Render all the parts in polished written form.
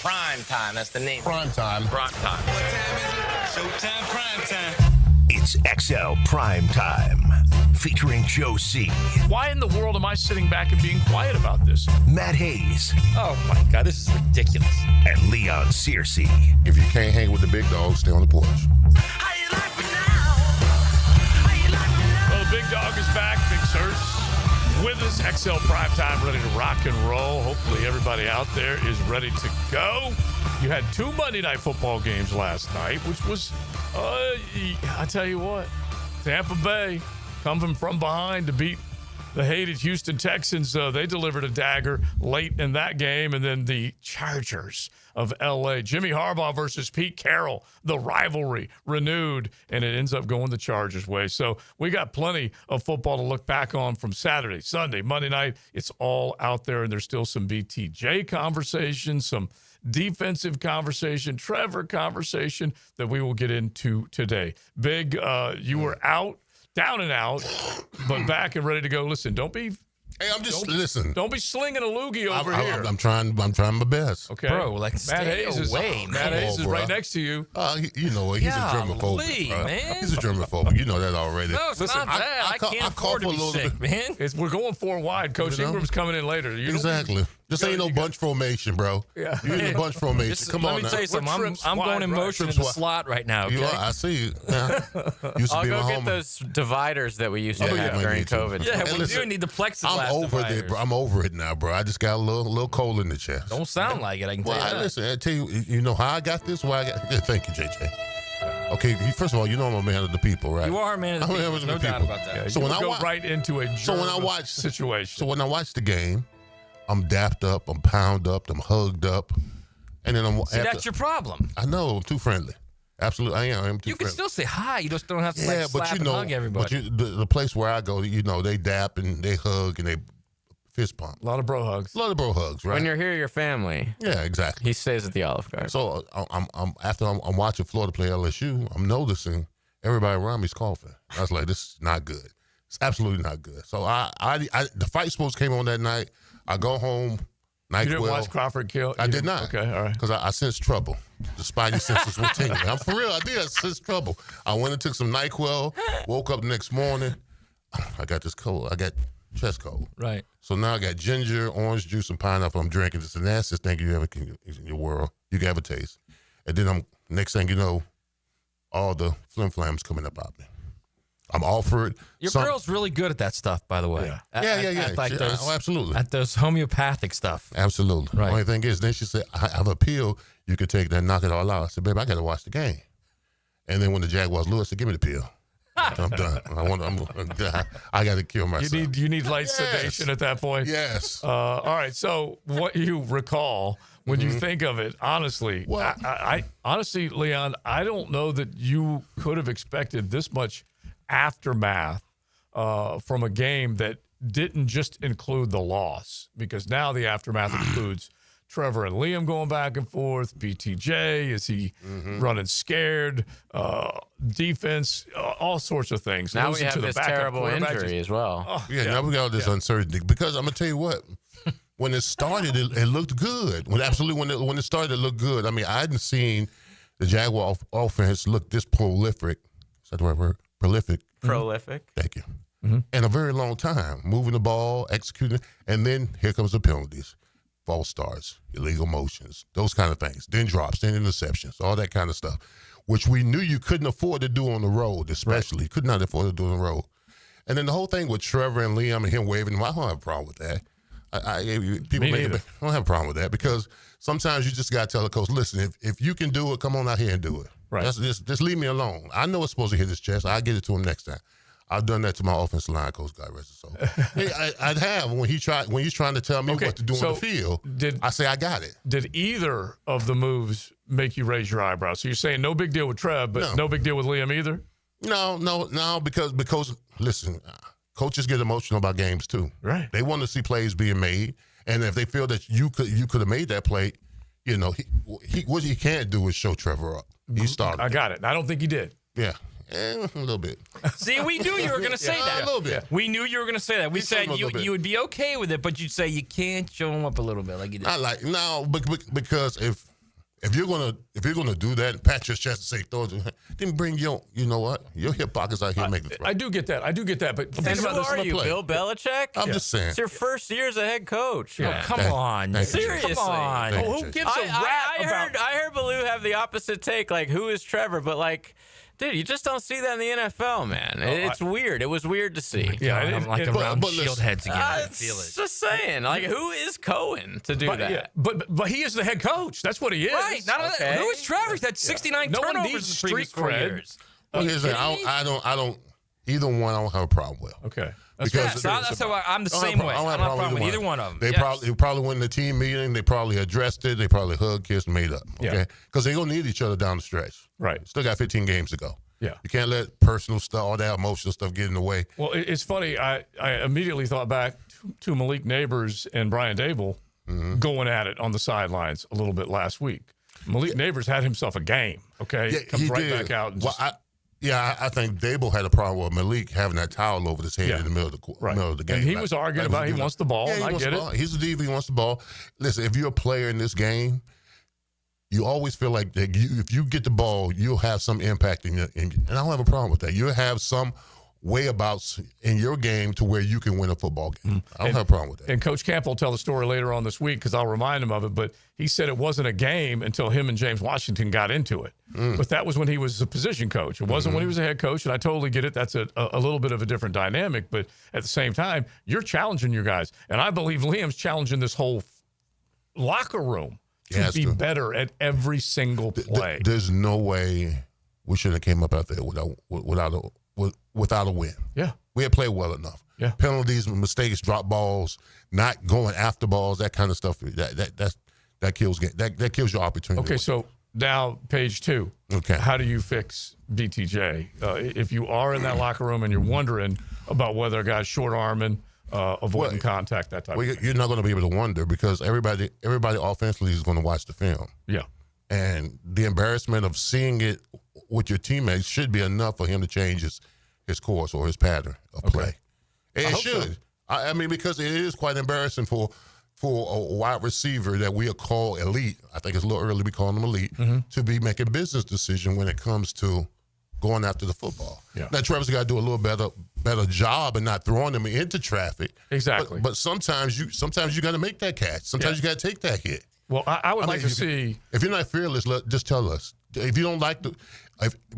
Primetime, that's the name. Primetime. Primetime. What time is it? Showtime, primetime. It's XL Primetime, featuring Joe C. Why in the world am I sitting back and being quiet about this? Matt Hayes. Oh my God, this is ridiculous. And Leon Searcy. If you can't hang with the big dogs, stay on the porch. How you like me now? How you like me now? Well, the big dog is back. Big Sirs with us. XL Primetime, ready to rock and roll. Hopefully everybody out there is ready to go. You had 2 Monday Night Football games last night, which was, I tell you what, Tampa Bay coming from behind to beat the hated Houston Texans. They delivered a dagger late in that game. And then the Chargers of L.A., Jimmy Harbaugh versus Pete Carroll, the rivalry renewed, and it ends up going the Chargers' way. So we got plenty of football to look back on from Saturday, Sunday, Monday night. It's all out there, and there's still some BTJ conversation, some defensive conversation, Trevor conversation that we will get into today. Big, you were out, down and out, but back and ready to go. Listen, Hey, listen. Don't be slinging a loogie over here. I'm trying my best. Okay, Bro, like, Matt stay Hayes away, is, man. Matt Hayes is bro. right next to you. You know what? He's a germaphobe. man. He's a germaphobe. You know that already. No, it's not that. I can't afford to be sick, man. We're going 4 wide. Coach Ingram's coming in later. Exactly. This ain't no bunch formation, bro. Yeah. You ain't a bunch formation. Come on Let me now. tell you something. I'm going in motion in Trips the wide. slot right now. Okay? You are. I see you. Yeah. Used to I'll be go my get homie. those dividers that we used to Yeah, have you during need to. COVID. Yeah, Hey, we listen, do need the plexiglass I'm over dividers. it, bro. I'm over it now, bro. I just got a little cold in the chest. Don't sound like it. I can tell Well, you that. listen, I tell you, you know how I got this? Why I got? Yeah, thank you, JJ. Okay, first of all, you know I'm a man of the people, right? You are a man of the I'm a people. man of No the doubt people. about that. Yeah, So you when would I go wa- right into a situation. So when I watch the game, I'm dapped up, I'm pound up, I'm hugged up, and then I'm. See, that's your problem. I know I'm too friendly. Absolutely, I am. I'm too You can friendly. still say hi. You just don't have to Yeah, like, but slap you and know, hug everybody. the place where I go, you know, they dap and they hug and they fist pump. A lot of bro hugs. A lot of bro hugs, right? When you're here, your family. Yeah, exactly. He stays at the Olive Garden. So I'm watching Florida play LSU. I'm noticing everybody around me's coughing. I was like, this is not good. It's absolutely not good. So the fight supposed came on that night. I go home. You didn't watch Crawford kill? I did not. Okay, all right. Because I sensed trouble. The spidey senses were tingling. I'm for real. I did. I sensed trouble. I went and took some NyQuil. Woke up the next morning. I got this cold. I got chest cold. Right. So now I got ginger, orange juice, and pineapple. I'm drinking. It's the nastiest thing you ever can in your world. You can ever taste. And then next thing you know, all the flim flams coming up out me. I'm offered. Your girl's really good at that stuff, by the way. Yeah. Yeah. Like those, Absolutely. At those homeopathic stuff. Absolutely. Right. Only thing is, then she said, I have a pill you could take that knock it all out. I said, babe, I got to watch the game. And then when the Jaguars lose, I said, give me the pill. I'm done. I got to kill myself. You need light sedation at that point. Yes. All right. So what you recall when you think of it, honestly, Well- I honestly, Leon, I don't know that you could have expected this much aftermath from a game that didn't just include the loss, because now the aftermath includes Trevor and Liam going back and forth. BTJ, is he running scared? Defense, all sorts of things. now we Losing have to the this backup terrible quarterback. injury as well. Oh, Now we got all this uncertainty. Because I'm going to tell you what, when it started, it looked good. When it started, it looked good. I mean, I hadn't seen the Jaguar offense look this prolific. Is that the right word? Prolific. Prolific. Thank you. In a very long time, moving the ball, executing, and then here comes the penalties, false starts, illegal motions, those kind of things, then drops, then interceptions, all that kind of stuff, which we knew you couldn't afford to do on the road, especially. You could not afford to do on the road. And then the whole thing with Trevor and Liam and him waving them, I don't have a problem with that. I don't have a problem with that, because sometimes you just got to tell the coach, listen, if you can do it, come on out here and do it. Right. Just leave me alone. I know it's supposed to hit his chest. I'll get it to him next time. I've done that to my offensive line coach, God rest his soul. Hey, I'd have when he's trying to tell me what to do on the field. I say I got it. Did either of the moves make you raise your eyebrows? So you're saying no big deal with Trev, but no big deal with Liam either? No, because listen, coaches get emotional about games too. Right. They want to see plays being made, and if they feel that you could have made that play, you know, what he can't do is show Trevor up. He started. I got it. I don't think he did. Yeah. A little bit. See, we knew you were going to say that. A little bit. We knew you were going to say that. We said you would be okay with it, but you'd say you can't show him up a little bit like you did. Because if If you're gonna do that and pat your chest and say throw it, then bring your, you know what, your hip pockets out here making. I do get that. But think And about who this. are you, play. Bill Belichick? I'm just saying. It's your first year as a head coach. Oh, come on. Thank you. Seriously. Come on. Thank you. Who gives a rat about? I heard Baloo have the opposite take. Like, who is Trevor? But like, dude, you just don't see that in the NFL, man. It's weird. It was weird to see. Yeah, I'm like around shield heads again. I feel it. Just saying. Like, who is Cohen to do that? Yeah, but he is the head coach. That's what he is. Right. Not only that, Okay. who is Trevor? He's had 69 No one turnovers needs in the previous street 4 cred. years. Well, here's the thing, I don't. Either one, I don't have a problem with. Okay. Because That's how I'm the I don't have same a way. I don't I have don't a have a problem with either one of them. They Yes. probably went in the team meeting. They probably addressed it. They probably hugged, kissed, made up. Yeah. Okay, because they're gonna need each other down the stretch. Right. Still got 15 games to go. Yeah. You can't let personal stuff, all that emotional stuff, get in the way. Well, it's funny. I immediately thought back to Malik Neighbors and Brian Dable going at it on the sidelines a little bit last week. Malik Neighbors had himself a game. Okay, Yeah, comes he right did. back out. And Well, I think Dable had a problem with Malik having that towel over his head Yeah. in the middle of the game. And he was arguing about he wants the ball. Yeah, And I wants get the it. ball. He's a diva. He wants the ball. Listen, if you're a player in this game, you always feel like that if you get the ball, you'll have some impact and I don't have a problem with that. You'll have some wayabouts in your game to where you can win a football game. I don't have a problem with that. And Coach Camp will tell the story later on this week because I'll remind him of it. But he said it wasn't a game until him and James Washington got into it. But that was when he was a position coach. It wasn't when he was a head coach. And I totally get it. That's a little bit of a different dynamic. But at the same time, you're challenging your guys. And I believe Liam's challenging this whole locker room to be better at every single play. There's no way we should have came up out there without a win. Yeah. We had played well enough. Yeah. Penalties, mistakes, drop balls, not going after balls, that kind of stuff. That kills that kills your opportunity. Okay, so now page 2. Okay. How do you fix BTJ? If you are in that locker room and you're wondering about whether a guy's short arming, avoiding contact, that type of thing. You're not going to be able to wonder because everybody offensively is going to watch the film. Yeah. And the embarrassment of seeing it with your teammates should be enough for him to change his course or his pattern of play. It should. So. I mean, because it is quite embarrassing for a wide receiver that we call elite. I think it's a little early to be calling them elite to be making business decision when it comes to going after the football. Yeah. Now, Trevor's got to do a little better job and not throwing them into traffic. Exactly. But sometimes you got to make that catch. Sometimes you got to take that hit. Well, I would like to see. If you're not fearless, just tell us. If you don't like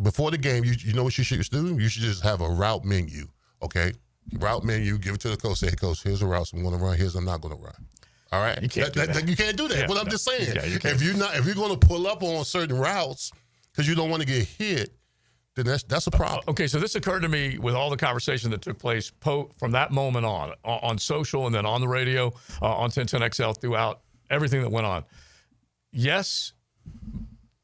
before the game, you know what you should do? You should just have a route menu, okay? Route menu, give it to the coach. Say, hey, coach, here's a route I'm going to run. Here's I'm not going to run. All right? You can't do that. You can't do that. Yeah, But I'm just saying, yeah, you can't. if you're going to pull up on certain routes because you don't want to get hit, then that's a problem. Okay, so this occurred to me with all the conversation that took place from that moment on social and then on the radio, on 1010XL, throughout everything that went on. Yes,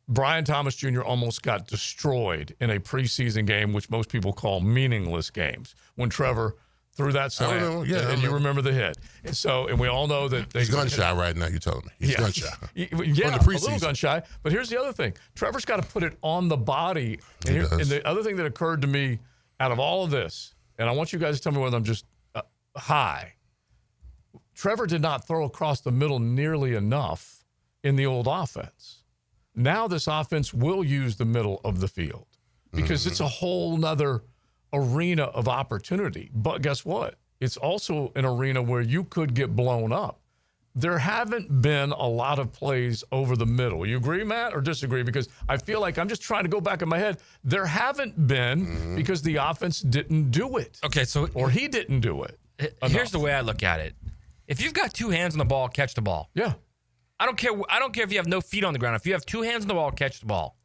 Brian Thomas Jr. almost got destroyed in a preseason game, which most people call meaningless games, when Trevor threw that slant. And you remember the hit. And we all know that he's gun shy right now, you're telling me. He's gun shy. Yeah, a little gun shy. But here's the other thing. Trevor's got to put it on the body. And the other thing that occurred to me out of all of this, and I want you guys to tell me whether I'm just high, Trevor did not throw across the middle nearly enough in the old offense. Now this offense will use the middle of the field because it's a whole nother arena of opportunity. But guess what? It's also an arena where you could get blown up. There haven't been a lot of plays over the middle. You agree, Matt, or disagree? Because I feel like I'm just trying to go back in my head. There haven't been because the offense didn't do it. Okay, so or he didn't do it. Here's the way I look at it. If you've got two hands on the ball, catch the ball. Yeah. I don't care if you have no feet on the ground. If you have two hands on the ball, catch the ball.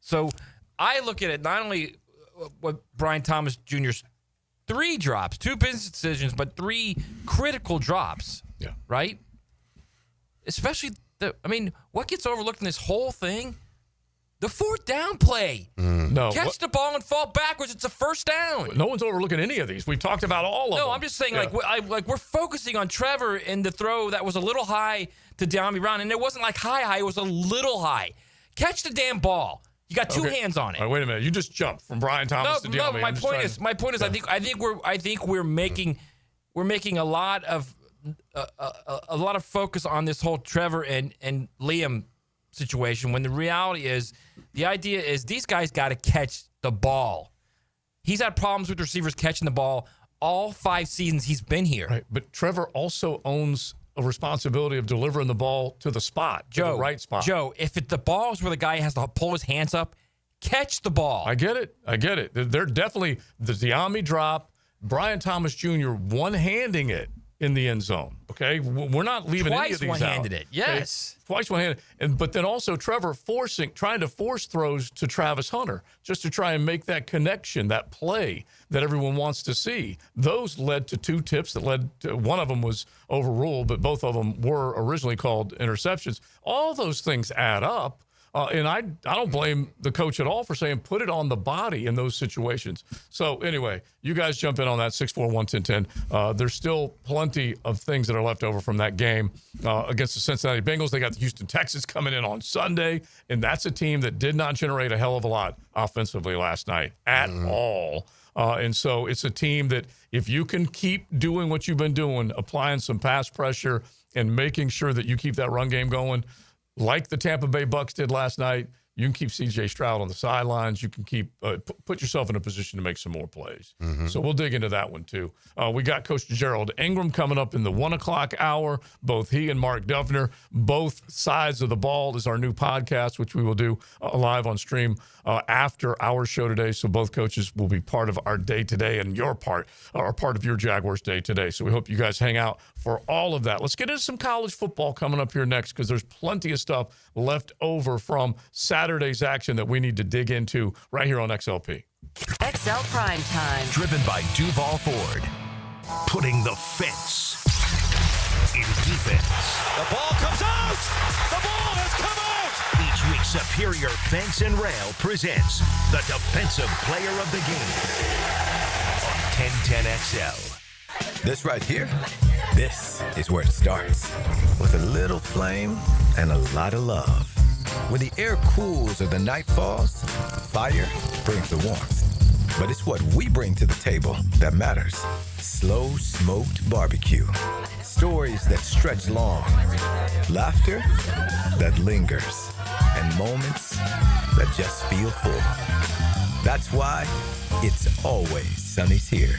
So I look at it not only what Brian Thomas Jr.'s 3 drops, 2 business decisions, but 3 critical drops. Yeah. Right? Especially what gets overlooked in this whole thing? The 4th down play. No. Catch the ball and fall backwards. It's a first down. No one's overlooking any of these. We've talked about all of them. No, I'm just saying, we're focusing on Trevor and the throw that was a little high to De'Ami Brown, and it wasn't like high. It was a little high. Catch the damn ball. You got 2 hands on it. All right, wait a minute. You just jumped from Brian Thomas to De'Ami. No, my point is, I think we're making a lot of focus on this whole Trevor and Liam situation when the reality is, the idea is these guys got to catch the ball. He's had problems with receivers catching the ball all 5 seasons he's been here. Right, but Trevor also owns a responsibility of delivering the ball to the spot, to the right spot. Joe, if the ball is where the guy has to pull his hands up, catch the ball. I get it. They're definitely the Diami drop, Brian Thomas Jr. one-handing it in the end zone. Okay, we're not leaving any of these out. Twice one-handed it. Yes, okay? Twice one-handed, but then also Trevor trying to force throws to Travis Hunter just to try and make that connection, that play that everyone wants to see. Those led to 2 tips that led to, one of them was overruled, but both of them were originally called interceptions. All those things add up. And I don't blame the coach at all for saying put it on the body in those situations. So anyway, you guys jump in on that 641-1010. There's still plenty of things that are left over from that game against the Cincinnati Bengals. They got the Houston Texans coming in on Sunday, and that's a team that did not generate a hell of a lot offensively last night at all. And so it's a team that if you can keep doing what you've been doing, applying some pass pressure and making sure that you keep that run game going, like the Tampa Bay Bucs did last night, you can keep C.J. Stroud on the sidelines. You can keep put yourself in a position to make some more plays. So we'll dig into that one, too. We got Coach Gerald Ingram coming up in the 1 o'clock hour. Both he and Mark Duffner, both sides of the ball is our new podcast, which we will do live on stream after our show today. So both coaches will be part of our day today and your part of your Jaguars day today. So we hope you guys hang out for all of that. Let's get into some college football coming up here next because there's plenty of stuff left over from Saturday's action that we need to dig into right here on XLP. XL Primetime. Driven by Duval Ford. Putting the fence in defense. The ball comes out! The ball has come out! Each week, Superior Fence and Rail presents the Defensive Player of the Game on 1010XL. This right here, this is where it starts. With a little flame and a lot of love. When the air cools or the night falls, fire brings the warmth. But it's what we bring to the table that matters. Slow smoked barbecue. Stories that stretch long. Laughter that lingers. And moments that just feel full. That's why it's always Sunny's here.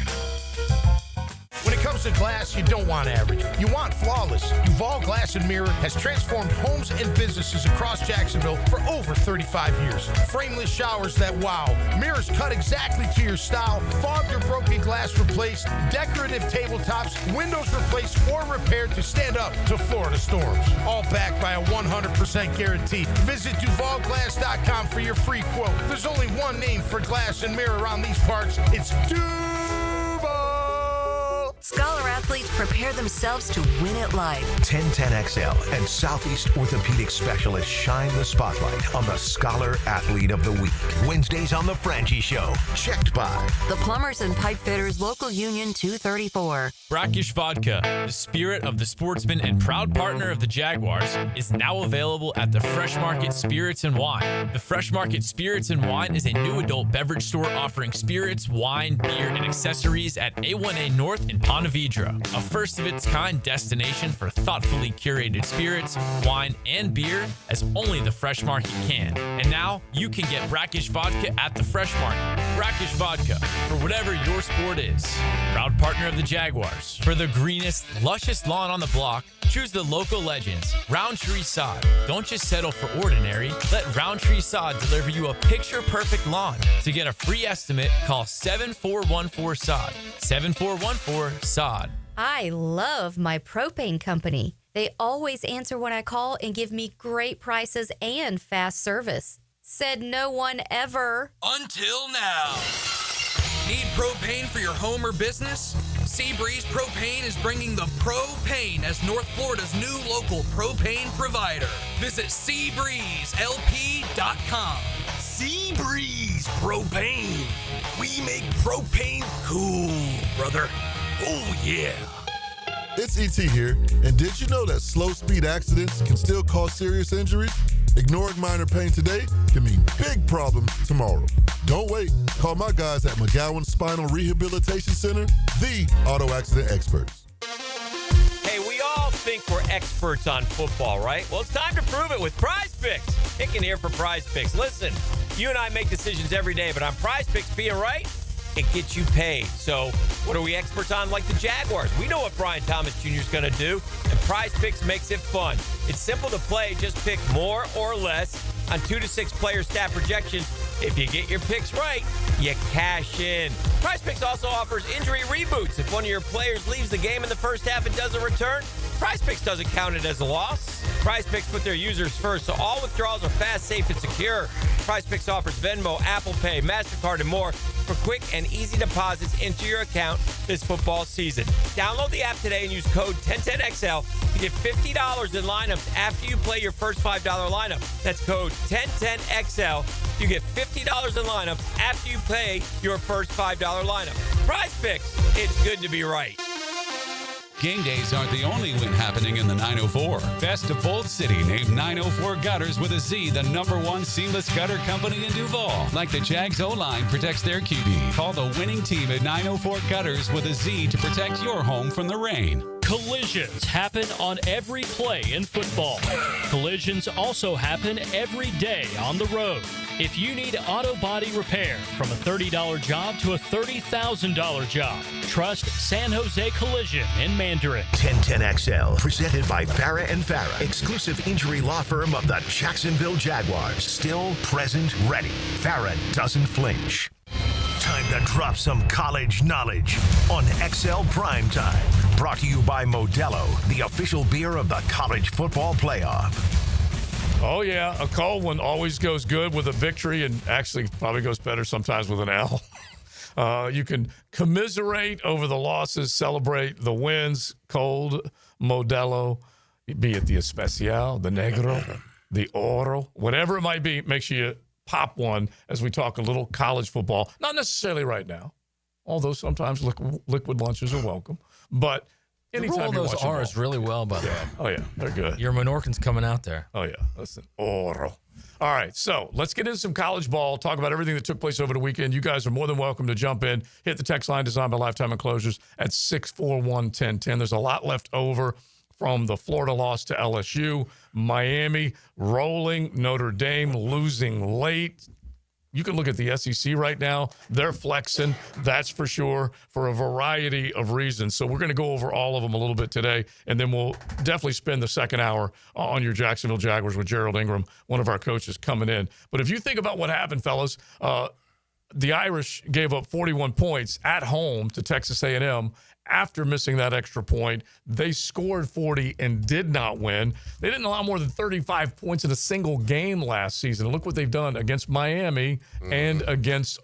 When it comes to glass, you don't want average. You want flawless. Duval Glass and Mirror has transformed homes and businesses across Jacksonville for over 35 years. Frameless showers that wow. Mirrors cut exactly to your style. Fogged or broken glass replaced. Decorative tabletops. Windows replaced or repaired to stand up to Florida storms. All backed by a 100% guarantee. Visit DuvalGlass.com for your free quote. There's only one name for glass and mirror around these parts. It's Duval. Scholar athletes prepare themselves to win at life. 1010XL and Southeast Orthopedic Specialist shine the spotlight on the Scholar Athlete of the Week. Wednesdays on The Frangie Show. Checked by The Plumbers and Pipe Fitters Local Union 234. Brackish Vodka, the spirit of the sportsman and proud partner of the Jaguars, is now available at the Fresh Market Spirits and Wine. The Fresh Market Spirits and Wine is a new adult beverage store offering spirits, wine, beer, and accessories at A1A North in Ponte Vedra, a first-of-its-kind destination for thoughtfully curated spirits, wine, and beer as only the Fresh Market can. And now, you can get Brackish Vodka at the Fresh Market. Brackish Vodka, for whatever your sport is. Proud partner of the Jaguars. For the greenest, luscious lawn on the block, choose the local legends, Roundtree Sod. Don't just settle for ordinary. Let Roundtree Sod deliver you a picture-perfect lawn. To get a free estimate, call 7414-SOD. 7414-SOD. I love my propane company. They always answer when I call and give me great prices and fast service. Said no one ever. Until now. Need propane for your home or business? Seabreeze Propane is bringing the propane as North Florida's new local propane provider. Visit SeabreezeLP.com. Seabreeze Propane. We make propane cool, brother. Oh, yeah. It's E.T. here, and did you know that slow speed accidents can still cause serious injuries? Ignoring minor pain today can mean big problems tomorrow. Don't wait. Call my guys at McGowan Spinal Rehabilitation Center, the auto accident experts. Hey, we all think we're experts on football, right? Well, it's time to prove it with Prize Picks. Kicking here for Prize Picks. Listen, you and I make decisions every day, but on Prize Picks, being right, it gets you paid. So what are we experts on? Like the Jaguars. We know what Brian Thomas Jr. is going to do, and Prize Picks makes it fun. It's simple to play. Just pick more or less on 2 to 6 player stat projections. If you get your picks right, you cash in. Prize Picks also offers injury reboots. If one of your players leaves the game in the first half and doesn't return, Prize Picks doesn't count it as a loss. Prize Picks put their users first, so all withdrawals are fast, safe, and secure. Prize Picks offers Venmo, Apple Pay, MasterCard, and more for quick and easy deposits into your account this football season. Download the app today and use code 1010XL to get $50 in lineups after you play your first $5 lineup. That's code 1010XL. You get $50 in lineups after you pay your first $5 lineup. Prize Picks, it's good to be right. Game days aren't the only win happening in the 904. Best of Bold City named 904 Gutters with a Z the #1 seamless gutter company in Duval. Like the Jags O-line protects their QB. Call the winning team at 904 Gutters with a Z to protect your home from the rain. Collisions happen on every play in football. Collisions also happen every day on the road. If you need auto body repair, from a $30 job to a $30,000 job, trust San Jose Collision in Mandarin. 1010XL, presented by Farah & Farah, exclusive injury law firm of the Jacksonville Jaguars. Still, present, ready. Farah doesn't flinch. Time to drop some college knowledge on XL Primetime. Brought to you by Modelo, the official beer of the college football playoff. Oh, yeah. A cold one always goes good with a victory, and actually probably goes better sometimes with an L. You can commiserate over the losses, celebrate the wins. Cold, Modelo, be it the Especial, the Negro, the Oro, whatever it might be, make sure you pop one as we talk a little college football. Not necessarily right now, although sometimes liquid lunches are welcome. But you roll those R's really well, by the way. Oh, yeah. They're good. Your Menorcan's coming out there. Oh, yeah. Listen. Oro. All right. So let's get into some college ball, talk about everything that took place over the weekend. You guys are more than welcome to jump in. Hit the text line designed by Lifetime Enclosures at 641-1010. There's a lot left over from the Florida loss to LSU. Miami rolling. Notre Dame losing late. You can look at the SEC right now. They're flexing, that's for sure, for a variety of reasons. So we're going to go over all of them a little bit today, and then we'll definitely spend the second hour on your Jacksonville Jaguars with Gerald Ingram, one of our coaches, coming in. But if you think about what happened, fellas, the Irish gave up 41 points at home to Texas A&M. After missing that extra point, they scored 40 and did not win. They didn't allow more than 35 points in a single game last season. And look what they've done against Miami and against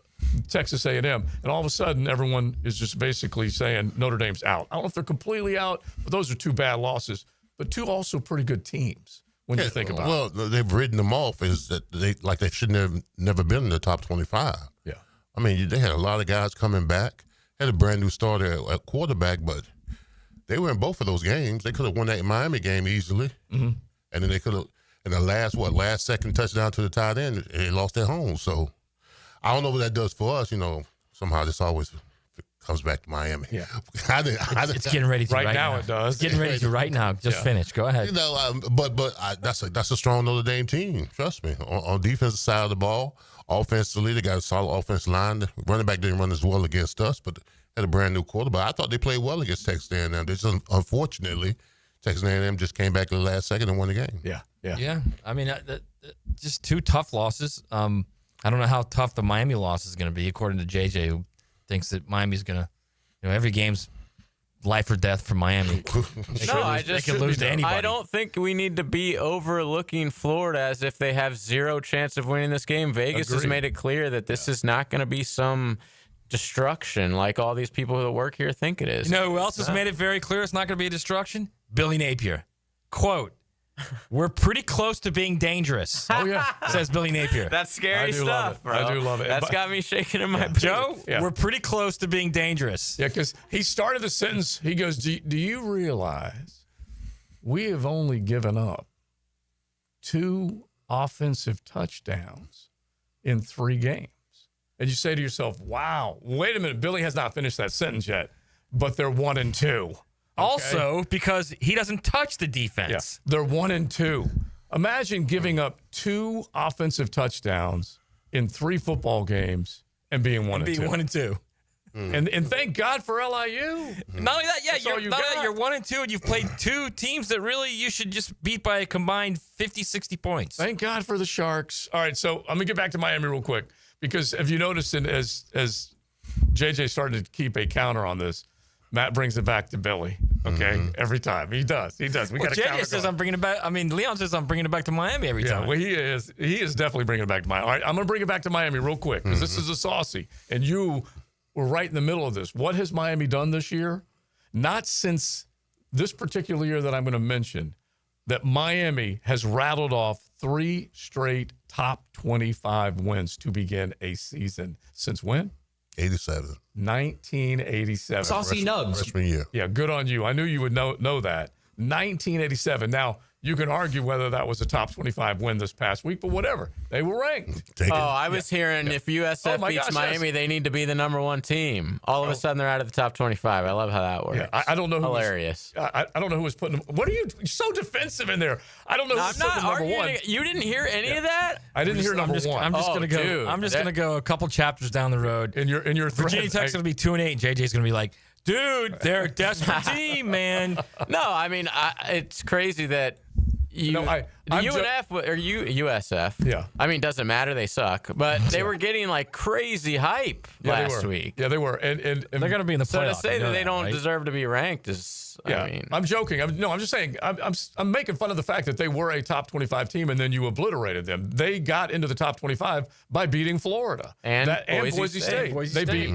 Texas A&M. And all of a sudden, everyone is just basically saying Notre Dame's out. I don't know if they're completely out, but those are two bad losses. But two also pretty good teams when you think about it. Well, they've written them off as that they should never been in the top 25. Yeah. I mean, they had a lot of guys coming back. Had a brand new starter at quarterback, but they were in both of those games. They could have won that Miami game easily, and then they could have in the last second touchdown to the tight end. They lost at home. So I don't know what that does for us. You know, somehow this always comes back to Miami. Yeah, it's getting ready to right now. It does. It's getting ready to right now. Just finish. Go ahead. You know, but that's a strong Notre Dame team. Trust me. On defensive side of the ball. Offensively, they got a solid offensive line. The running back didn't run as well against us, but had a brand new quarterback. I thought they played well against Texas A&M. Just unfortunately, Texas A&M just came back to the last second and won the game. Yeah. I mean, just two tough losses. I don't know how tough the Miami loss is going to be, according to JJ, who thinks that Miami's going to, every game's life or death for Miami. They could lose to anybody. I don't think we need to be overlooking Florida as if they have zero chance of winning this game. Vegas has made it clear that this is not going to be some destruction like all these people who work here think it is. You know who else has made it very clear it's not going to be a destruction? Billy Napier. Quote, "We're pretty close to being dangerous." Oh, yeah. Says Billy Napier. That's scary stuff, bro. I do love it. That's got me shaking in my boots. Joe, we're pretty close to being dangerous. Yeah, because he started the sentence. He goes, do you realize we have only given up 2 offensive touchdowns in 3 games? And you say to yourself, wow, wait a minute. Billy has not finished that sentence yet, but they're 1-2. Also, because he doesn't touch the defense. Yeah. They're 1-2. Imagine giving up 2 offensive touchdowns in 3 football games and being 1-2. Being 1-2. And thank God for LIU. Not only that, That's you're 1-2, and you've played 2 teams that really you should just beat by a combined 50, 60 points. Thank God for the Sharks. All right, so I'm gonna get back to Miami real quick because have you noticed, as JJ started to keep a counter on this, Matt brings it back to Billy. Okay, every time he does. We got to JJ says I'm bringing it back. I mean, Leon says I'm bringing it back to Miami every time. Well, he is definitely bringing it back to Miami. All right, I'm gonna bring it back to Miami real quick because this is a saucy, and you were right in the middle of this. What has Miami done this year? Not since this particular year that I'm going to mention, that Miami has rattled off 3 straight top 25 wins to begin a season. Since when? 87. 1987. Saucy Nugs. Freshman year. Yeah, good on you. I knew you would know that. 1987. Now, you can argue whether that was a top 25 win this past week, but whatever. They were ranked. I was hearing if USF beats Miami, they need to be the number 1 team. All of a sudden, they're out of the top 25. I love how that works. Yeah, I don't know who hilarious. I don't know who was putting them. What are you so defensive in there? I don't know who's putting them number 1. You didn't hear any of that? I didn't hear number 1. I'm just gonna go. Dude, I'm just gonna go a couple chapters down the road. In your Virginia Tech's gonna be 2-8, and JJ's gonna be like, dude, they're a desperate team, man. No, I mean it's crazy that. UNF or USF. Yeah. I mean, doesn't matter. They suck. But they were getting like crazy hype last week. Yeah, they were. And they're going to be in the playoffs. So to say that they don't deserve to be ranked is, I mean. I'm joking. I'm just saying, I'm making fun of the fact that they were a top 25 team and then you obliterated them. They got into the top 25 by beating Florida. And Boise State.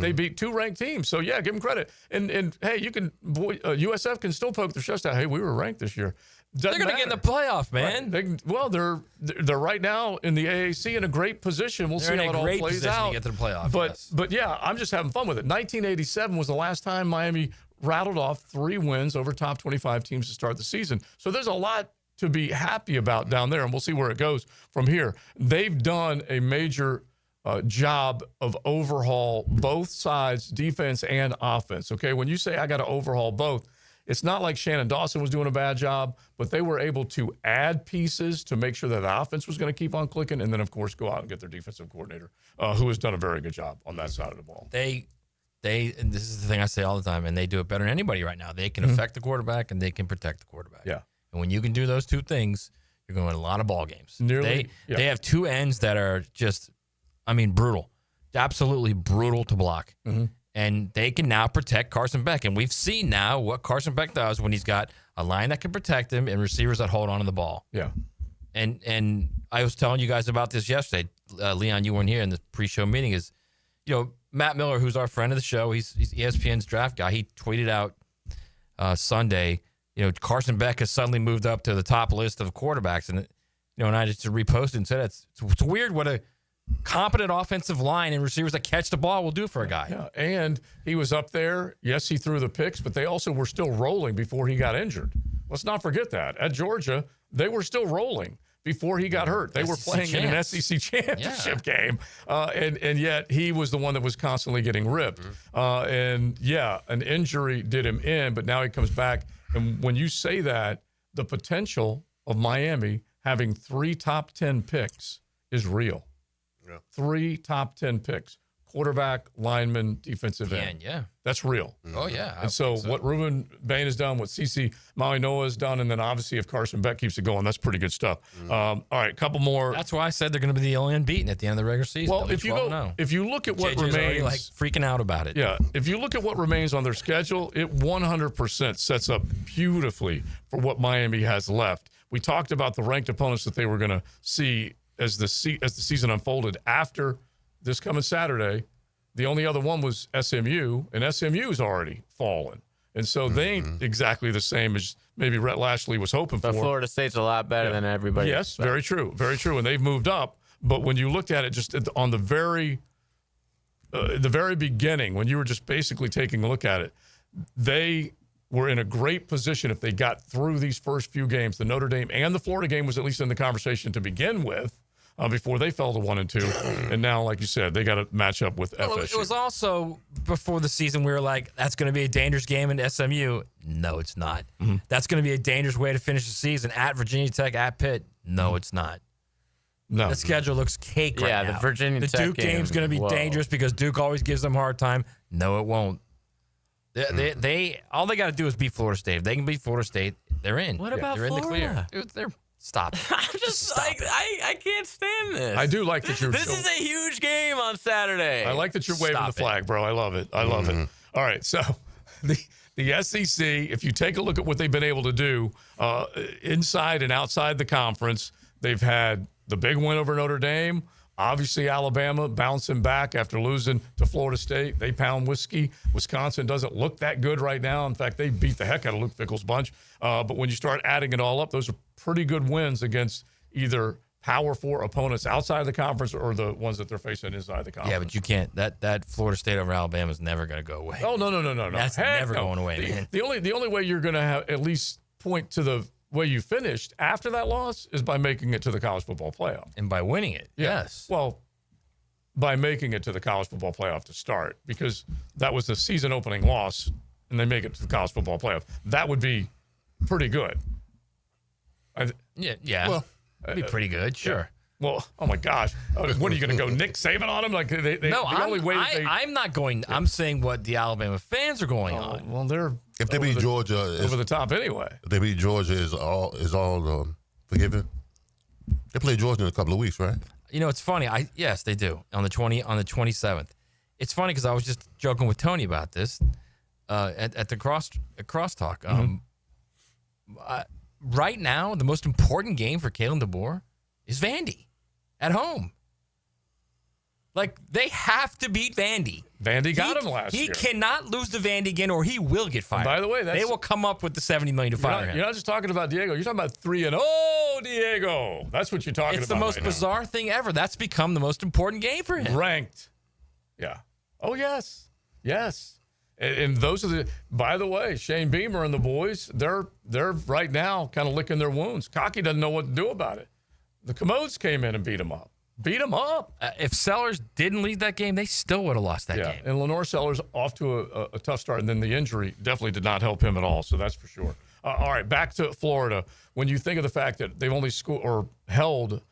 They beat 2 ranked teams. So, yeah, give them credit. And hey, USF can still poke their chest out. Hey, we were ranked this year. They're going to get in the playoff, man. Right. They're right now in the AAC in a great position. We'll see how it all plays out. To get to the playoff. But yeah, I'm just having fun with it. 1987 was the last time Miami rattled off 3 wins over top 25 teams to start the season. So there's a lot to be happy about down there, and we'll see where it goes from here. They've done a major job of overhaul both sides, defense and offense. Okay, when you say I got to overhaul both, it's not like Shannon Dawson was doing a bad job, but they were able to add pieces to make sure that the offense was going to keep on clicking, and then, of course, go out and get their defensive coordinator, who has done a very good job on that side of the ball. And this is the thing I say all the time, and they do it better than anybody right now. They can affect the quarterback, and they can protect the quarterback. Yeah. And when you can do those 2 things, you're going to win a lot of ball games. They have 2 ends that are just, brutal. Absolutely brutal to block. Mm-hmm. And they can now protect Carson Beck. And we've seen now what Carson Beck does when he's got a line that can protect him and receivers that hold on to the ball. Yeah. And I was telling you guys about this yesterday. Leon, you weren't here in the pre-show meeting. Is, Matt Miller, who's our friend of the show, he's ESPN's draft guy. He tweeted out Sunday, Carson Beck has suddenly moved up to the top list of quarterbacks. And, and I just reposted and said, it's weird what a competent offensive line and receivers that catch the ball will do for a guy. Yeah, and he was up there. Yes, he threw the picks, but they also were still rolling before he got injured. Let's not forget that. At Georgia, they were still rolling before he got hurt. They were playing in an SEC championship game, and yet he was the one that was constantly getting ripped. And, an injury did him in, but now he comes back. And when you say that, the potential of Miami having 3 top 10 picks is real. Yeah. 3 top 10 picks. Quarterback, lineman, defensive end. Yeah. That's real. Oh, yeah. And so what Ruben Bain has done, what CeCe Maui-Noah has done, and then obviously if Carson Beck keeps it going, that's pretty good stuff. All right, a couple more. That's why I said they're going to be the only unbeaten at the end of the regular season. Well, if you look at what JJ's remains, already, freaking out about it. Yeah, if you look at what remains on their schedule, it 100% sets up beautifully for what Miami has left. We talked about the ranked opponents that they were going to see as the season unfolded after this coming Saturday. The only other one was SMU, and SMU's already fallen. And so they ain't exactly the same as maybe Rhett Lashley was hoping for. But Florida State's a lot better than everybody. Yes, very true. Very true. And they've moved up. But when you looked at it just on the very beginning, when you were just basically taking a look at it, they were in a great position if they got through these first few games. The Notre Dame and the Florida game was at least in the conversation to begin with. before they fell to 1-2. And now, like you said, they got to match up with FSU. It was also before the season we were like, that's going to be a dangerous game in SMU. No, it's not. Mm-hmm. That's going to be a dangerous way to finish the season at Virginia Tech, at Pitt. No, it's not. No. The schedule looks cake right now. Yeah, the Virginia Tech Duke game's going to be dangerous because Duke always gives them a hard time. No, it won't. They all they got to do is beat Florida State. If they can beat Florida State, they're in. What about they're Florida? in the clear. Stop. I'm just like, I can't stand this. I do like that you're. This is a huge game on Saturday. I like that you're waving the flag, bro. I love it. I love it. All right, so the SEC, if you take a look at what they've been able to do inside and outside the conference, they've had the big win over Notre Dame. Obviously, Alabama bouncing back after losing to Florida State. They pound whiskey. Wisconsin doesn't look that good right now. In fact, they beat the heck out of Luke Fickell's bunch. But when you start adding it all up, those are pretty good wins against either Power 4 opponents outside of the conference or the ones that they're facing inside the conference. Yeah, but you can't. That Florida State over Alabama is never going to go away. Oh, no. That's never going away, man. The only way you're going to have at least point to the way you finished after that loss is by making it to the college football playoff. And by winning it, yes. Well, by making it to the college football playoff to start, because that was the season opening loss, and they make it to the college football playoff. That would be pretty good. Yeah. Well, it'd be pretty good, sure. Yeah. Well, oh my gosh, what are you going to go Nick Saban on them? Like I'm not going. I'm saying what the Alabama fans are going on. Well, they're if they beat Georgia, over the top anyway. If they beat Georgia, is all forgiven. They play Georgia in a couple of weeks, right? You know, it's funny. Yes, they do on the 27th. It's funny because I was just joking with Tony about this at the crosstalk. Right now, the most important game for Kalen DeBoer is Vandy at home. Like, they have to beat Vandy. Vandy got him last year. He cannot lose to Vandy again or he will get fired. And by the way, they will come up with the $70 million to fire him. You're not just talking about Diego. You're talking about 3-0 Diego. That's what you're talking about. It's the most bizarre thing ever. That's become the most important game for him. Ranked. Yeah. Oh, yes. Yes. And those are the, by the way, Shane Beamer and the boys, they're right now kind of licking their wounds. Cocky doesn't know what to do about it. The Commodes came in and beat him up. If Sellers didn't lead that game, they still would have lost that game. And Lenore Sellers off to a tough start, and then the injury definitely did not help him at all, so that's for sure. All right, back to Florida. When you think of the fact that they've only held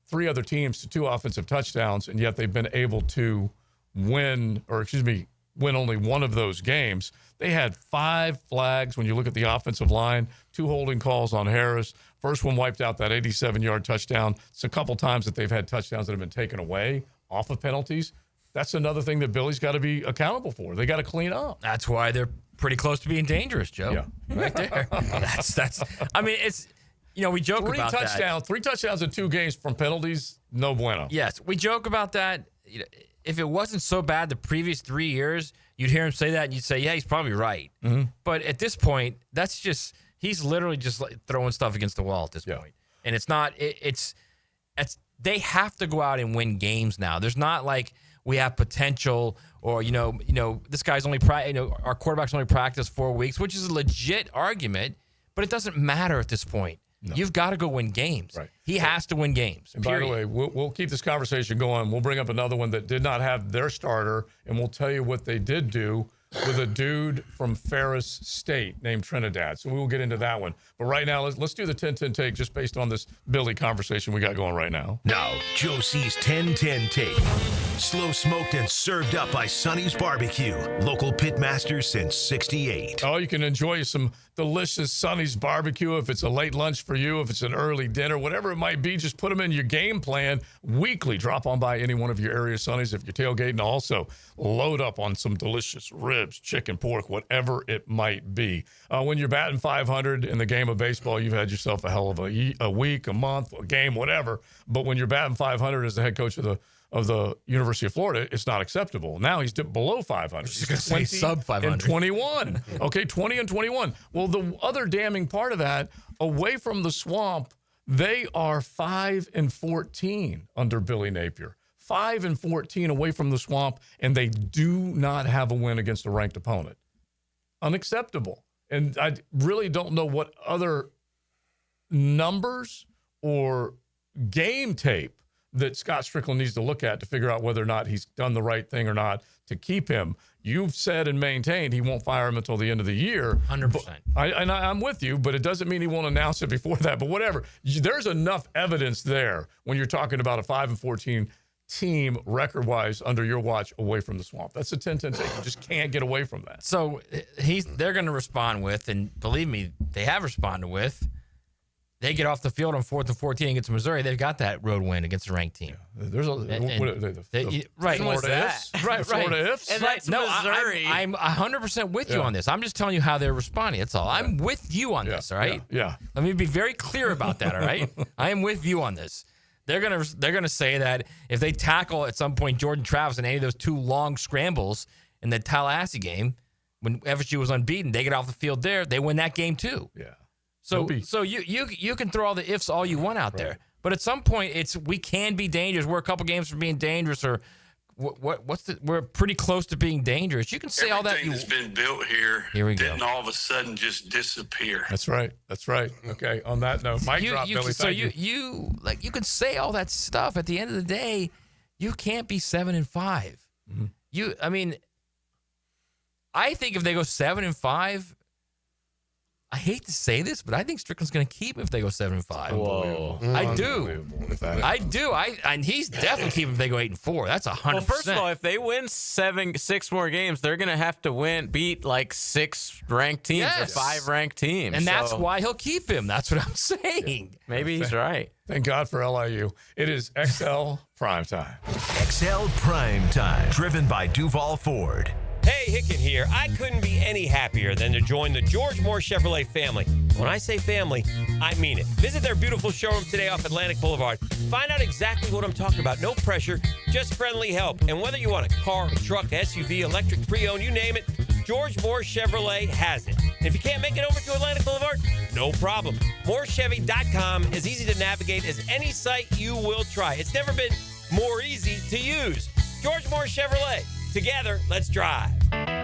3 other teams to 2 offensive touchdowns, and yet they've been able to win only one of those games. They had 5 flags when you look at the offensive line, 2 holding calls on Harris. First one wiped out that 87-yard touchdown. It's a couple times that they've had touchdowns that have been taken away off of penalties. That's another thing that Billy's got to be accountable for. They got to clean up. That's why they're pretty close to being dangerous, Joe. Yeah. Right there. That's. I mean, it's. We joke about that. 3 touchdowns in 2 games from penalties, no bueno. Yes, we joke about that. If it wasn't so bad the previous 3 years, you'd hear him say that and you'd say, yeah, he's probably right. Mm-hmm. But at this point, he's literally just like throwing stuff against the wall at this point. And it's not, they have to go out and win games now. There's not like we have potential or, this guy's our quarterback's only practiced 4 weeks, which is a legit argument, but it doesn't matter at this point. No. You've got to go win games. Right. He has to win games. And by the way, we'll keep this conversation going. We'll bring up another one that did not have their starter, and we'll tell you what they did do with a dude from Ferris State named Trinidad. So we will get into that one. But right now, let's do the 10-10 take just based on this Billy conversation we got going right now. Now, Joe C's 10-10 take. Slow smoked and served up by Sonny's Barbecue. Local pitmaster since 68. Oh, you can enjoy some delicious Sonny's Barbecue if it's a late lunch for you, if it's an early dinner, whatever it might be. Just put them in your game plan weekly. Drop on by any one of your area Sonny's if you're tailgating. Also, load up on some delicious ribs, chicken, pork, whatever it might be. When you're batting 500 in the game of baseball, you've had yourself a hell of a week, a month, a game, whatever. But when you're batting 500 as the head coach of the University of Florida, it's not acceptable. Now he's dipped below 500. He's going to say sub 500. And 21. Okay, 20 and 21. Well, the other damning part of that, away from the swamp, they are 5-14 under Billy Napier. 5-14 away from the swamp, and they do not have a win against a ranked opponent. Unacceptable. And I really don't know what other numbers or game tape that Scott Strickland needs to look at to figure out whether or not he's done the right thing or not to keep him. You've said and maintained he won't fire him until the end of the year. 100%. I'm with you, but it doesn't mean he won't announce it before that. But whatever. There's enough evidence there when you're talking about a 5-14 team record-wise under your watch away from the swamp. That's a 10-10 take. You just can't get away from that. So they're going to respond with, and believe me, they have responded with, they get off the field on 4th and 14 against Missouri. They've got that road win against a ranked team. There's right. Florida ifs. Right. Florida ifs. And that's Missouri. I'm 100% with you on this. I'm just telling you how they're responding. That's all. I'm with you on this. All right. Yeah. Let me be very clear about that. All right. I am with you on this. They're gonna say that if they tackle at some point Jordan Travis in any of those 2 long scrambles in the Tallahassee game when FSU was unbeaten, they get off the field there. They win that game too. Yeah. So you can throw all the ifs all you want out there, but at some point we can be dangerous. We're a couple games from being dangerous, or we're pretty close to being dangerous. You can say all that. Everything that's been built here we didn't go. all of a sudden just disappear. That's right. Okay. On that note, mic drop, Billy. So you can say all that stuff. At the end of the day, you can't be 7-5. Mm-hmm. I think if they go 7-5. I hate to say this, but I think Strickland's going to keep him if they go 7-5. Whoa. I do. And he's definitely keeping if they go 8-4. That's 100%. Well, first of all, if they win 6 more games, they're going to have to beat like 6 ranked teams or 5 ranked teams. And that's why he'll keep him. That's what I'm saying. Yeah. Maybe he's right. Thank God for LIU. It is XL Primetime. XL Primetime, driven by Duval Ford. Hey, Hicken here. I couldn't be any happier than to join the George Moore Chevrolet family. When I say family, I mean it. Visit their beautiful showroom today off Atlantic Boulevard. Find out exactly what I'm talking about. No pressure, just friendly help. And whether you want a car, a truck, SUV, electric, pre-owned, you name it, George Moore Chevrolet has it. And if you can't make it over to Atlantic Boulevard, no problem. MooreChevy.com is easy to navigate as any site you will try. It's never been more easy to use. George Moore Chevrolet. Together, let's drive.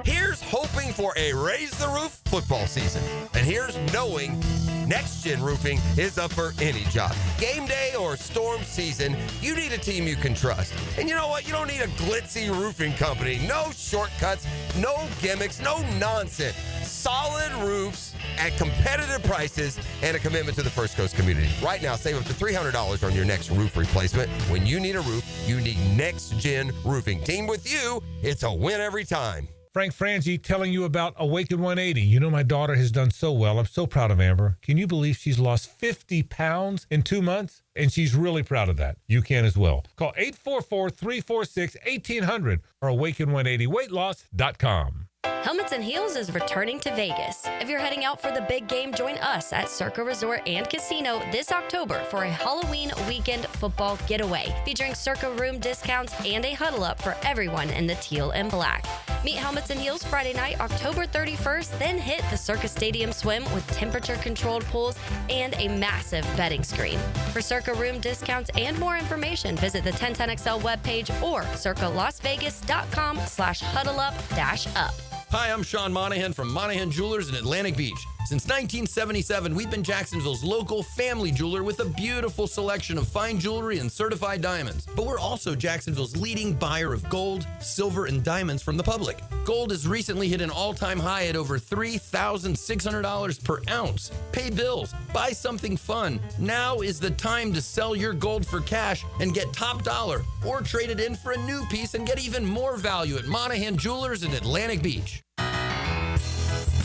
Here's hoping for a Raise the Roof football season. And here's knowing Next Gen Roofing is up for any job. Game day or storm season, you need a team you can trust. And you know what? You don't need a glitzy roofing company. No shortcuts, no gimmicks, no nonsense. Solid roofs at competitive prices and a commitment to the First Coast community. Right now, save up to $300 on your next roof replacement. When you need a roof, you need Next Gen Roofing. Team with you, it's a win every time. Frank Frangie telling you about Awaken 180. You know my daughter has done so well. I'm so proud of Amber. Can you believe she's lost 50 pounds in 2 months? And she's really proud of that. You can as well. Call 844-346-1800 or awaken180weightloss.com. Helmets and Heels is returning to Vegas. If you're heading out for the big game, join us at Circa Resort and Casino this October for a Halloween weekend football getaway, featuring Circa room discounts and a huddle up for everyone in the teal and black. Meet Helmets and Heels Friday night, October 31st, then hit the Circa Stadium Swim with temperature-controlled pools and a massive betting screen. For Circa room discounts and more information, visit the 1010XL webpage or circalasvegas.com/huddleup-up. Hi, I'm Sean Monahan from Monahan Jewelers in Atlantic Beach. Since 1977, we've been Jacksonville's local family jeweler with a beautiful selection of fine jewelry and certified diamonds. But we're also Jacksonville's leading buyer of gold, silver, and diamonds from the public. Gold has recently hit an all-time high at over $3,600 per ounce. Pay bills, buy something fun. Now is the time to sell your gold for cash and get top dollar, or trade it in for a new piece and get even more value at Monahan Jewelers in Atlantic Beach.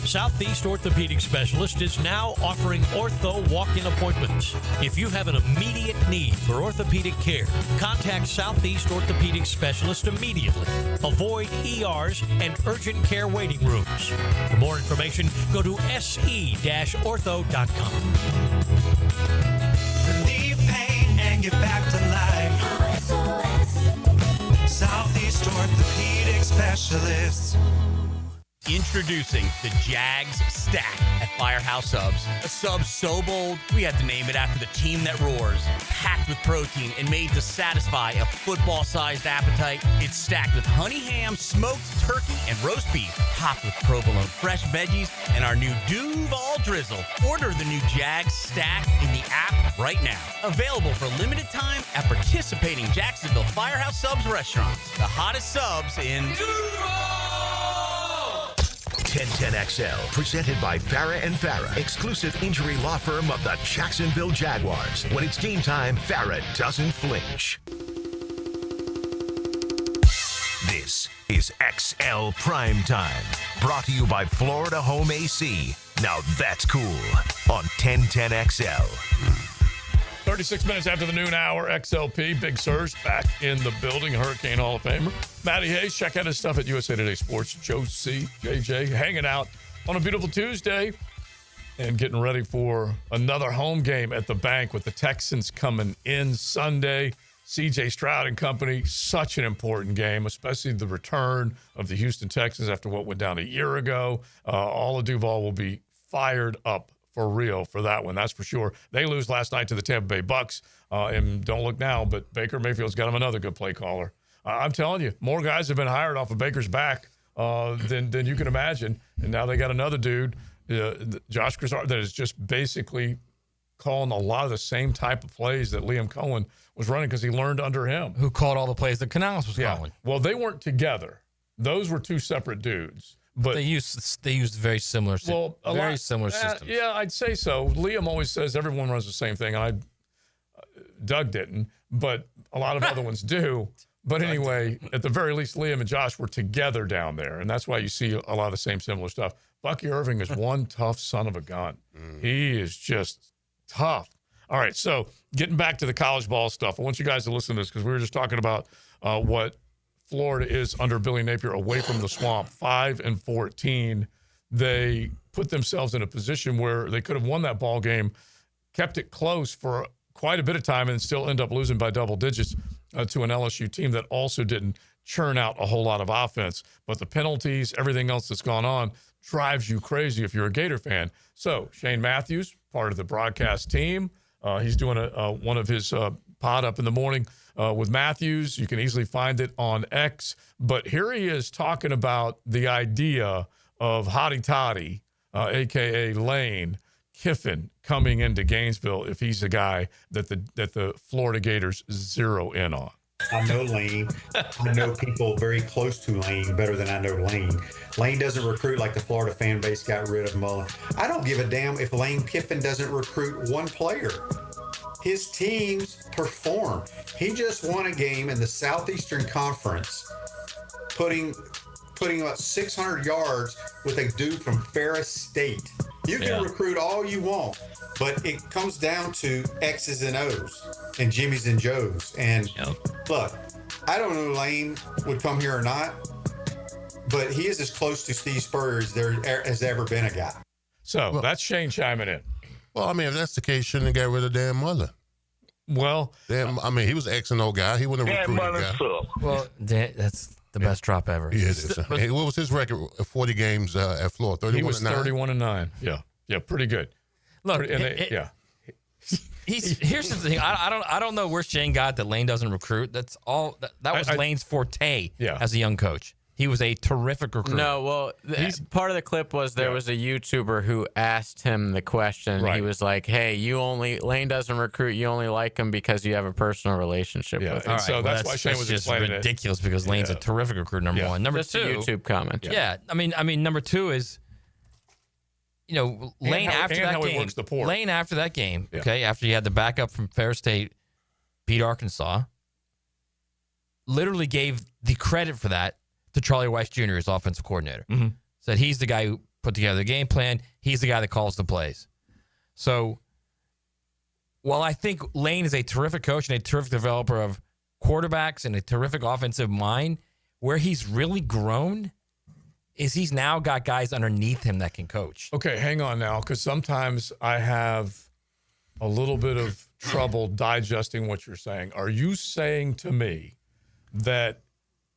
Southeast Orthopedic Specialist is now offering ortho walk-in appointments. If you have an immediate need for orthopedic care, contact Southeast Orthopedic Specialist immediately. Avoid ERs and urgent care waiting rooms. For more information, go to se-ortho.com. Relieve pain and get back to life. Southeast Orthopedic Specialists. Introducing the Jags Stack at Firehouse Subs. A sub so bold, we had to name it after the team that roars. Packed with protein and made to satisfy a football-sized appetite. It's stacked with honey ham, smoked turkey, and roast beef. Topped with provolone fresh veggies and our new Duval drizzle. Order the new Jags Stack in the app right now. Available for limited time at participating Jacksonville Firehouse Subs restaurants. The hottest subs in Duval! 1010XL, presented by Farah and Farah, exclusive injury law firm of the Jacksonville Jaguars. When it's game time, Farah doesn't flinch. This is XL Primetime, brought to you by Florida Home AC. Now that's cool on 1010XL. 36 minutes after the noon hour, XLP, Big Surge back in the building, Hurricane Hall of Famer. Matty Hayes, check out his stuff at USA Today Sports. Joe C, JJ, hanging out on a beautiful Tuesday and getting ready for another home game at the bank with the Texans coming in Sunday. CJ Stroud and company, such an important game, especially the return of the Houston Texans after what went down a year ago. All of Duval will be fired up for real for that one, that's for sure. They lose last night to the Tampa Bay Bucks, and don't look now, but Baker Mayfield's got him another good play caller. I'm telling you, more guys have been hired off of Baker's back than you can imagine, and now they got another dude, Josh Grisard, that is just basically calling a lot of the same type of plays that Liam Cohen was running because he learned under him. Who called all the plays that Canales was calling. Well, they weren't together. Those were two separate dudes. But they used very similar systems. Yeah, I'd say so. Liam always says everyone runs the same thing. Doug didn't, but a lot of other ones do. But anyway, at the very least, Liam and Josh were together down there, and that's why you see a lot of the same similar stuff. Bucky Irving is one tough son of a gun. He is just tough. All right, so getting back to the college ball stuff, I want you guys to listen to this because we were just talking about what Florida is under Billy Napier away from the swamp, 5-14. They put themselves in a position where they could have won that ball game, kept it close for quite a bit of time, and still end up losing by double digits to an LSU team that also didn't churn out a whole lot of offense. But the penalties, everything else that's gone on, drives you crazy if you're a Gator fan. So Shane Matthews, part of the broadcast team, he's doing one of his pod up in the morning with Matthews. You can easily find it on X. But here he is talking about the idea of Hotty Toddy, a.k.a. Lane Kiffin, coming into Gainesville if he's the guy that the Florida Gators zero in on. I know Lane. I know people very close to Lane better than I know Lane. Lane doesn't recruit like the Florida fan base got rid of Mullen. I don't give a damn if Lane Kiffin doesn't recruit one player. His teams perform. He just won a game in the Southeastern Conference, putting about 600 yards with a dude from Ferris State. You can recruit all you want, but it comes down to X's and O's and Jimmy's and Joe's. And look, I don't know if Lane would come here or not, but he is as close to Steve Spurrier as there has ever been a guy. So that's Shane chiming in. Well, I mean, if that's the case, shouldn't have got rid of Dan Mullen. Well, I mean, he was an X and O guy. He wouldn't have recruited a guy. Well, that's the best drop ever. Yeah, it is. What was his record? 40 games at Florida. 31 he was 31-9. Yeah, pretty good. Look, here's the thing. I don't know where Shane got that Lane doesn't recruit. That's all. That was Lane's forte as a young coach. He was a terrific recruiter. No, well, part of the clip was there was a YouTuber who asked him the question. Right. He was like, "Hey, Lane doesn't recruit. You only like him because you have a personal relationship with him." And so that's why Shane was just explaining ridiculous because Lane's a terrific recruiter. Number one. Number just two, a YouTube comment. Yeah, I mean, number two is, Lane after that game. Lane after that game. Okay, after he had the backup from Ferris State, beat Arkansas. Literally gave the credit for that to Charlie Weiss Jr., his offensive coordinator. Mm-hmm. Said he's the guy who put together the game plan. He's the guy that calls the plays. So while I think Lane is a terrific coach and a terrific developer of quarterbacks and a terrific offensive mind, where he's really grown is he's now got guys underneath him that can coach. Okay, hang on now, because sometimes I have a little bit of trouble digesting what you're saying. Are you saying to me that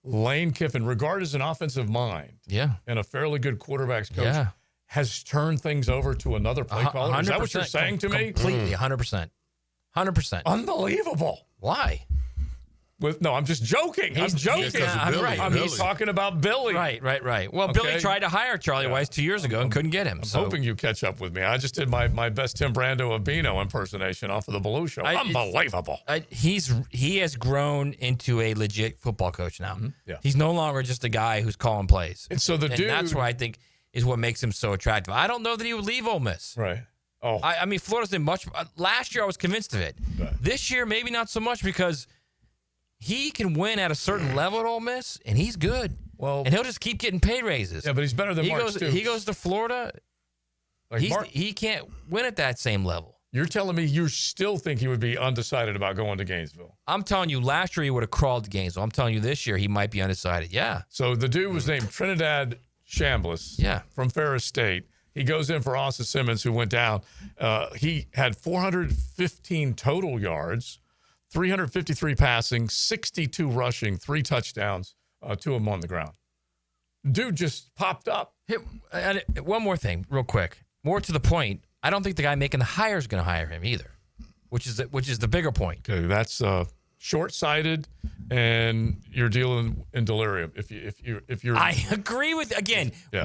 Lane Kiffin, regarded as an offensive mind and a fairly good quarterbacks coach, has turned things over to another play caller? Is that what you're saying to me? Completely, 100%. 100%. Unbelievable. Why? No, I'm just joking. I'm joking. He's talking about Billy. Right. Well, Billy tried to hire Charlie Weiss 2 years ago and couldn't get him. I'm hoping you catch up with me. I just did my best Tim Brando Abino impersonation off of the Baloo Show. Unbelievable. He has grown into a legit football coach now. Yeah. He's no longer just a guy who's calling plays. And so dude, that's what I think is what makes him so attractive. I don't know that he would leave Ole Miss. Right. Oh. I mean, Florida's been much. Last year, I was convinced of it. Right. This year, maybe not so much because he can win at a certain level at Ole Miss, and he's good. Well, and he'll just keep getting pay raises. Yeah, but he's better than Mark Stoops. He goes to Florida. He can't win at that same level. You're telling me you still think he would be undecided about going to Gainesville? I'm telling you, last year he would have crawled to Gainesville. I'm telling you, this year he might be undecided. Yeah. So the dude was named Trinidad Chambliss. Yeah. From Ferris State. He goes in for Austin Simmons, who went down. He had 415 total yards, 353 passing, 62 rushing, 3 touchdowns, 2 of them on the ground. Dude just popped up. One more thing, real quick. More to the point, I don't think the guy making the hire is going to hire him either, which is the bigger point. Okay, that's short-sighted, and you're dealing in delirium. If you're, I agree with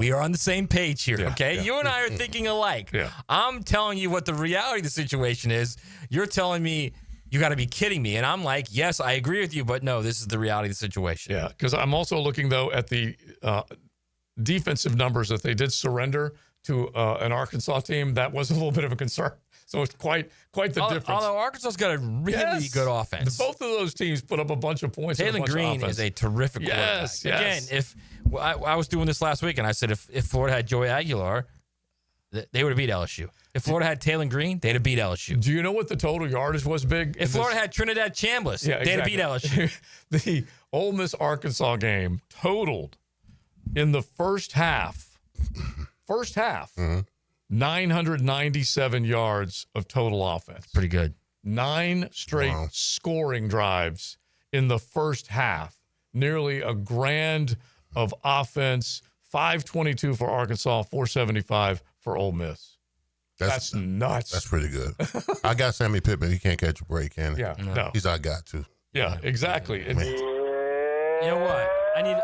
we are on the same page here. Okay, you and I are thinking alike. Yeah. I'm telling you what the reality of the situation is. You're telling me you got to be kidding me, and I'm like, yes, I agree with you, but no, this is the reality of the situation. Yeah, because I'm also looking though at the defensive numbers that they did surrender to an Arkansas team. That was a little bit of a concern. So it's quite the difference. Although Arkansas's got a really good offense. Both of those teams put up a bunch of points. Taylor Green is a terrific quarterback. Yes. Again, if I was doing this last week, and I said if Florida had Joey Aguilar, they would have beat LSU. If Florida had Taylor Green, they'd have beat LSU. Do you know what the total yardage was big? If Florida had Trinidad Chambliss, they'd have beat LSU. The Ole Miss Arkansas game totaled in the first half, 997 yards of total offense. Pretty good. 9 straight scoring drives in the first half. Nearly a grand of offense. 522 for Arkansas, 475 for Ole Miss. That's nuts. That's pretty good. I got Sammy Pittman. He can't catch a break, can he? Yeah, no. He's our guy too. Yeah, exactly. You know what? I need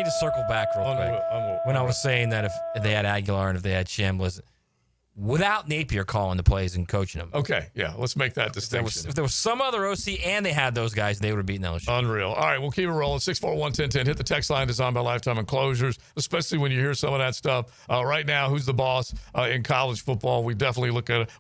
to circle back real quick. When I was saying that if they had Aguilar and if they had Chambliss, without Napier calling the plays and coaching them. Okay, yeah, let's make that distinction. If there was some other OC and they had those guys, they would have beaten LSU. Unreal. All right, we'll keep it rolling. 641-1010. Hit the text line designed by Lifetime Enclosures, especially when you hear some of that stuff. Right now, who's the boss in college football? We definitely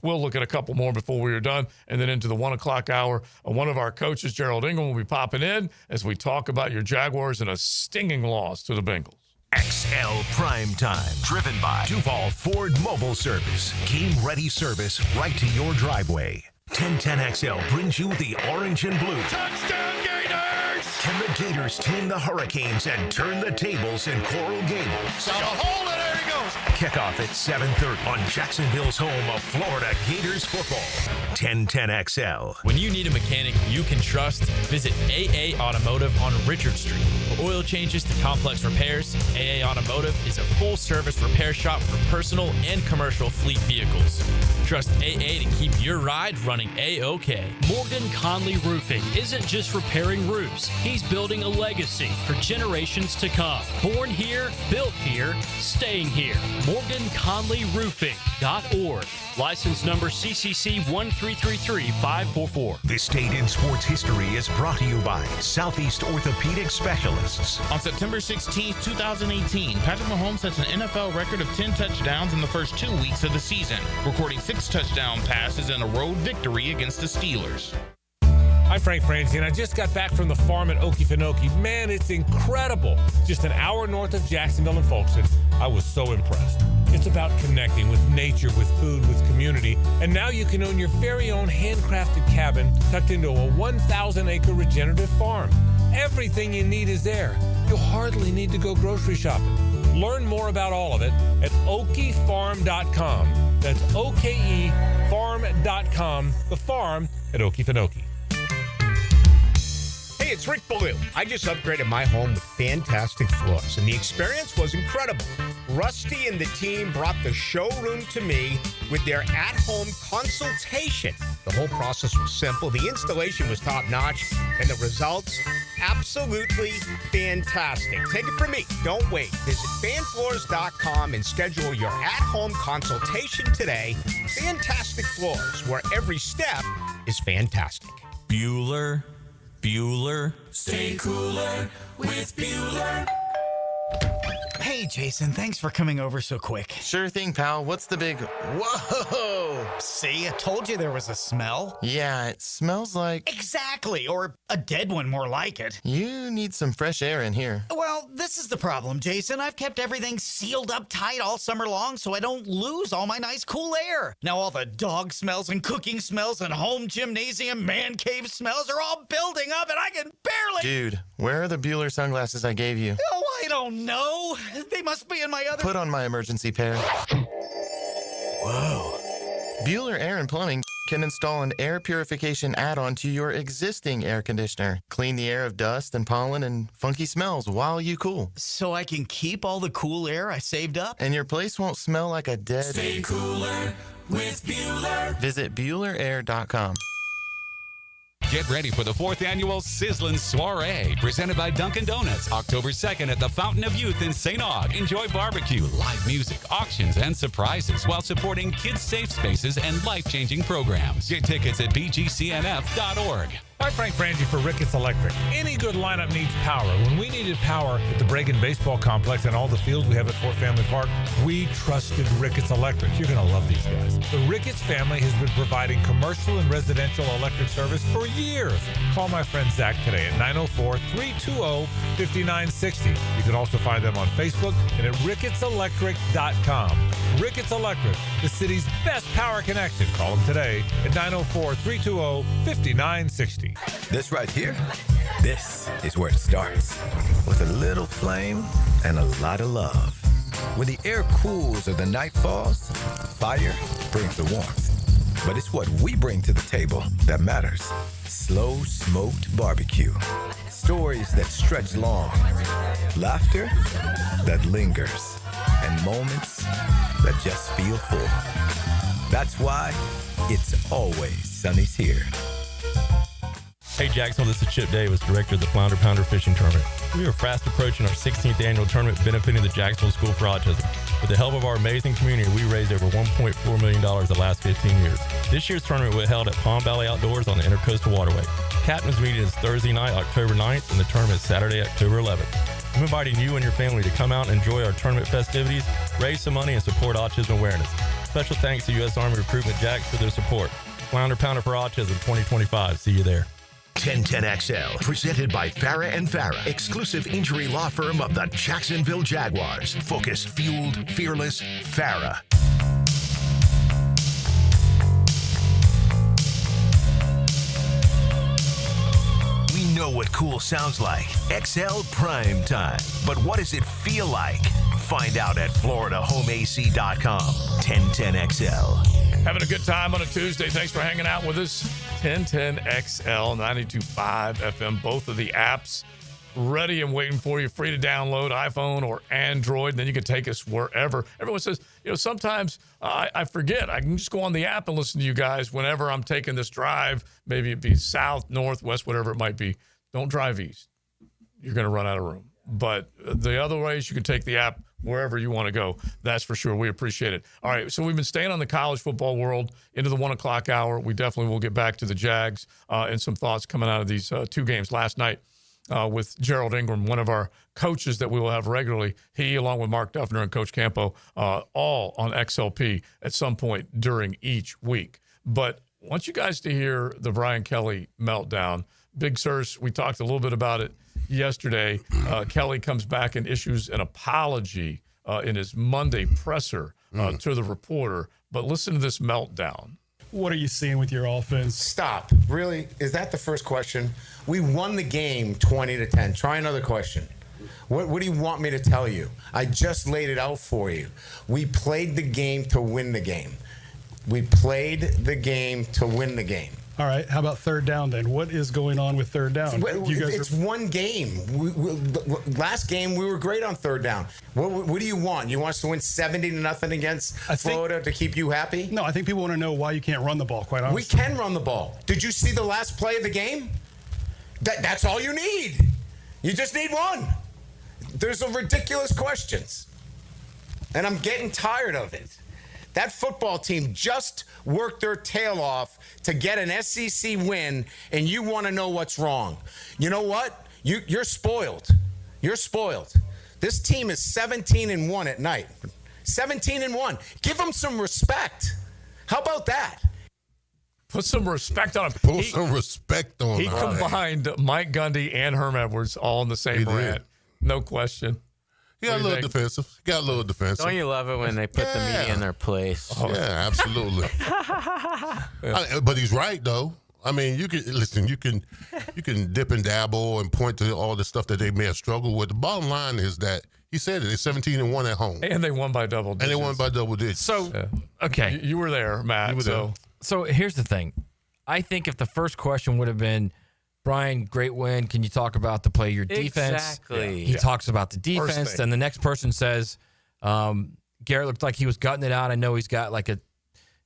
we'll look at a couple more before we are done. And then into the 1 o'clock hour, one of our coaches, Gerald Ingram, will be popping in as we talk about your Jaguars and a stinging loss to the Bengals. XL Primetime, driven by Duval Ford Mobile Service. Game-ready service right to your driveway. 1010XL brings you the orange and blue. Touchdown Gators! Can the Gators tame the Hurricanes and turn the tables in Coral Gables? So hold it, there he goes. Kickoff at 7:30 on Jacksonville's home of Florida Gators football. 1010XL. When you need a mechanic you can trust, visit AA Automotive on Richard Street. For oil changes to complex repairs, AA Automotive is a full-service repair shop for personal and commercial fleet vehicles. Trust AA to keep your ride running A-OK. Morgan Conley Roofing isn't just repairing roofs. He's building a legacy for generations to come. Born here, built here, staying here. MorganConleyRoofing.org. License number CCC 1333544. This Date in Sports History is brought to you by Southeast Orthopedic Specialists. On September 16, 2018, Patrick Mahomes sets an NFL record of 10 touchdowns in the first 2 weeks of the season, recording 6 touchdown passes in a road victory against the Steelers. Hi, Frank Franzine. I just got back from the farm at Okefenokee. Man, it's incredible. Just an hour north of Jacksonville and Folkston. I was so impressed. It's about connecting with nature, with food, with community. And now you can own your very own handcrafted cabin tucked into a 1,000-acre regenerative farm. Everything you need is there. You'll hardly need to go grocery shopping. Learn more about all of it at okefarm.com. That's OKEfarm.com, the farm at Okefenokee. Hey, Hey, it's Rick Ballou. I just upgraded my home with fantastic floors, and the experience was incredible. Rusty and the team brought the showroom to me with their at-home consultation. The whole process was simple, the installation was top-notch, and the results, absolutely fantastic. Take it from me. Don't wait. Visit fanfloors.com and schedule your at-home consultation today. Fantastic Floors, where every step is fantastic. Bueller. Stay cooler with Bueller. Hey, Jason, thanks for coming over so quick. Sure thing, pal. What's the big... Whoa! See, I told you there was a smell. Yeah, it smells like... Exactly, or a dead one more like it. You need some fresh air in here. Well, this is the problem, Jason. I've kept everything sealed up tight all summer long so I don't lose all my nice cool air. Now all the dog smells and cooking smells and home gymnasium man cave smells are all building up and I can barely... Dude, where are the Bueller sunglasses I gave you? Oh, I don't know. They must be in my other... Put on my emergency pair. Whoa. Bueller Air and Plumbing can install an air purification add-on to your existing air conditioner. Clean the air of dust and pollen and funky smells while you cool. So I can keep all the cool air I saved up? And your place won't smell like a dead... Stay cooler with Bueller. Visit BuellerAir.com. Get ready for the 4th annual Sizzlin' Soiree, presented by Dunkin' Donuts, October 2nd at the Fountain of Youth in St. Aug. Enjoy barbecue, live music, auctions, and surprises while supporting kids-safe spaces and life-changing programs. Get tickets at bgcnf.org. Hi, Frank Frangie for Ricketts Electric. Any good lineup needs power. When we needed power at the Bregan Baseball Complex and all the fields we have at Fort Family Park, we trusted Ricketts Electric. You're going to love these guys. The Ricketts family has been providing commercial and residential electric service for years. Call my friend Zach today at 904-320-5960. You can also find them on Facebook and at rickettselectric.com. Ricketts Electric, the city's best power connection. Call them today at 904-320-5960. This right here, this is where it starts. With a little flame and a lot of love. When the air cools or the night falls, fire brings the warmth. But it's what we bring to the table that matters. Slow smoked barbecue. Stories that stretch long. Laughter that lingers. And moments that just feel full. That's why it's always Sonny's here. Hey Jacksonville, this is Chip Davis, director of the Flounder Pounder Fishing Tournament. We are fast approaching our 16th annual tournament benefiting the Jacksonville School for Autism. With the help of our amazing community, we raised over $1.4 million the last 15 years. This year's tournament will be held at Palm Valley Outdoors on the Intercoastal Waterway. Captain's meeting is Thursday night, October 9th, and the tournament is Saturday, October 11th. I'm inviting you and your family to come out and enjoy our tournament festivities, raise some money, and support autism awareness. Special thanks to U.S. Army Recruitment Jacks for their support. Flounder Pounder for Autism 2025. See you there. 1010XL, presented by Farah and Farah, exclusive injury law firm of the Jacksonville Jaguars. Focused, fueled, fearless, Farah. We know what cool sounds like. XL Primetime. But what does it feel like? Find out at FloridaHomeAC.com. 1010XL. Having a good time on a Tuesday. Thanks for hanging out with us. 1010XL, 92.5 FM, both of the apps ready and waiting for you. Free to download, iPhone or Android. And then you can take us wherever. Everyone says, sometimes I forget. I can just go on the app and listen to you guys whenever I'm taking this drive. Maybe it be south, north, west, whatever it might be. Don't drive east. You're going to run out of room. But the other ways, you can take the app wherever you want to go. That's for sure. We appreciate it. All right, so we've been staying on the college football world into the 1 o'clock hour. We definitely will get back to the Jags and some thoughts coming out of these two games last night with Gerald Ingram, one of our coaches that we will have regularly. He, along with Mark Duffner and Coach Campo, all on XLP at some point during each week. But I want you guys to hear the Brian Kelly meltdown. Big Sirs, we talked a little bit about it yesterday. Kelly comes back and issues an apology in his Monday presser to the reporter. But listen to this meltdown. What are you seeing with your offense? Stop. Really? Is that the first question? We won the game 20-10. Try another question. What do you want me to tell you? I just laid it out for you. We played the game to win the game. We played the game to win the game. All right. How about third down then? What is going on with third down? It's one game. Last game, we were great on third down. What do you want? You want us to win 70-0 against Florida to keep you happy? No, I think people want to know why you can't run the ball, quite honestly. We can run the ball. Did you see the last play of the game? That's all you need. You just need one. There's ridiculous questions. And I'm getting tired of it. That football team just worked their tail off to get an SEC win, and you want to know what's wrong. You know what? You're spoiled. You're spoiled. This team is 17-1 at night. 17-1. Give them some respect. How about that? Put some respect on him. Put some respect on him. He combined Mike Gundy and Herm Edwards all in the same rant. No question. He got a little defensive. Don't you love it when they put the media in their place? Oh, yeah, absolutely. But he's right, though. I mean, you can dip and dabble and point to all the stuff that they may have struggled with. The bottom line is that he said it. They're 17-1 at home, and they won by double digits. So, okay, you were there, Matt. So here's the thing. I think if the first question would have been, Brian, great win. Can you talk about the play of your defense? Exactly. He talks about the defense. Then the next person says, Garrett looked like he was gutting it out. I know he's got like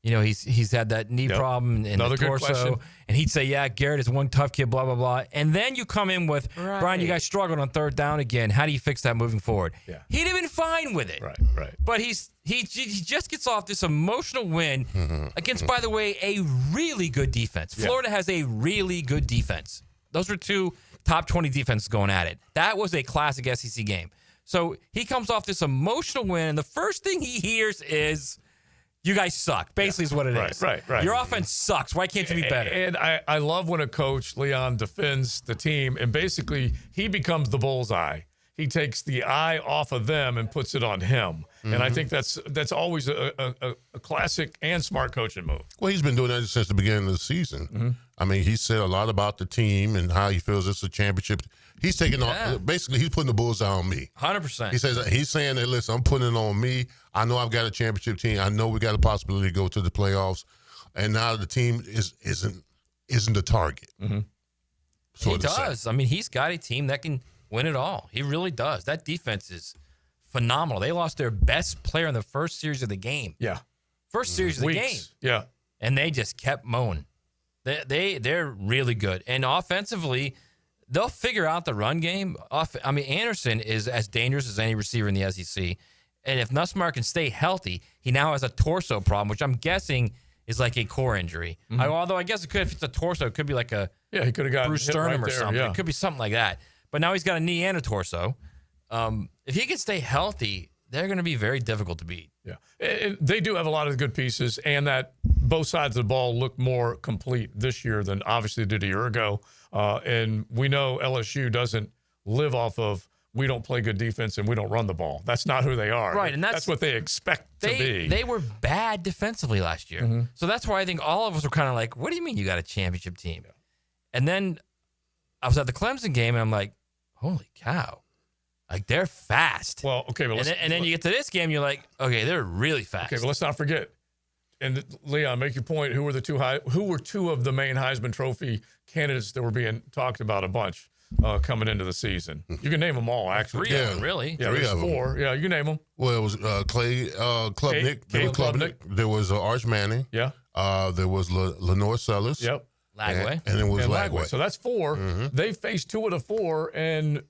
he's had that knee problem in the torso. And he'd say, yeah, Garrett is one tough kid, blah, blah, blah. And then you come in with, Brian, you guys struggled on third down again. How do you fix that moving forward? Yeah. He'd have been fine with it. Right. But he just gets off this emotional win against, by the way, a really good defense. Florida has a really good defense. Those were two top 20 defenses going at it. That was a classic SEC game. So he comes off this emotional win, and the first thing he hears is, you guys suck, basically is what it is. Right. Your offense sucks. Why can't you be better? And I love when a coach, Leon, defends the team, and basically he becomes the bullseye. He takes the eye off of them and puts it on him. And I think that's always a classic and smart coaching move. Well, he's been doing that since the beginning of the season. I mean, he said a lot about the team and how he feels it's a championship. He's taking basically he's putting the bullseye on me. 100%. He's saying that, listen, I'm putting it on me. I know I've got a championship team. I know we got a possibility to go to the playoffs. And now the team isn't a target. He does. I mean, he's got a team that can win it all. He really does. That defense is phenomenal. They lost their best player in the first series of the game. Yeah. First series of the game. Yeah. And they just kept mowing. They're really good. And offensively, they'll figure out the run game. I mean, Anderson is as dangerous as any receiver in the SEC. And if Nussmeier can stay healthy, he now has a torso problem, which I'm guessing is like a core injury. Although I guess it could, if it's a torso, it could be like he could have got Bruce Sternum right or something. Yeah. It could be something like that. But now he's got a knee and a torso. If he can stay healthy, they're going to be very difficult to beat. Yeah. And they do have a lot of good pieces, and that both sides of the ball look more complete this year than obviously they did a year ago. And we know LSU doesn't live off of we don't play good defense and we don't run the ball. That's not who they are. Right, and that's what they expect to be. They were bad defensively last year. So that's why I think all of us were kind of like, what do you mean you got a championship team? Yeah. And then I was at the Clemson game, and I'm like, holy cow. Like, they're fast. Well, okay, but and then you get to this game, you're like, okay, they're really fast. Okay, but let's not forget. And Leon, make your point. Who were two of the main Heisman Trophy candidates that were being talked about a bunch coming into the season? You can name them all, actually. Three of them, really. Yeah, there's four. Yeah, you can name them. Well, it was Clay Klubnik. There was Arch Manning. Yeah. There was Lenore Sellers. Yep. Lagway. And it was Lagway. So that's four. They faced two of the four, and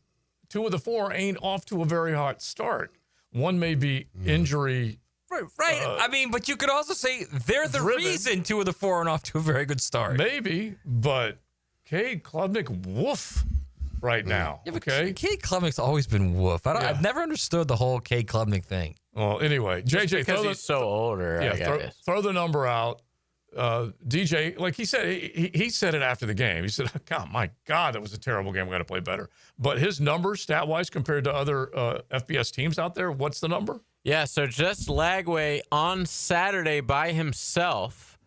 two of the four ain't off to a very hot start. One may be injury. Right. I mean, but you could also say they're the reason two of the four aren't off to a very good start. Maybe, but Cade Klubnik, woof, right now. Yeah, but okay. Cade Klubnik's always been woof. I've never understood the whole Cade Klubnik thing. Well, anyway, JJ, because he's so older. Yeah, throw the number out. DJ, like he said, he said it after the game. He said, "God, my God, that was a terrible game. We got to play better." But his numbers, stat-wise, compared to other FBS teams out there, what's the number? Yeah, so just Lagway on Saturday by himself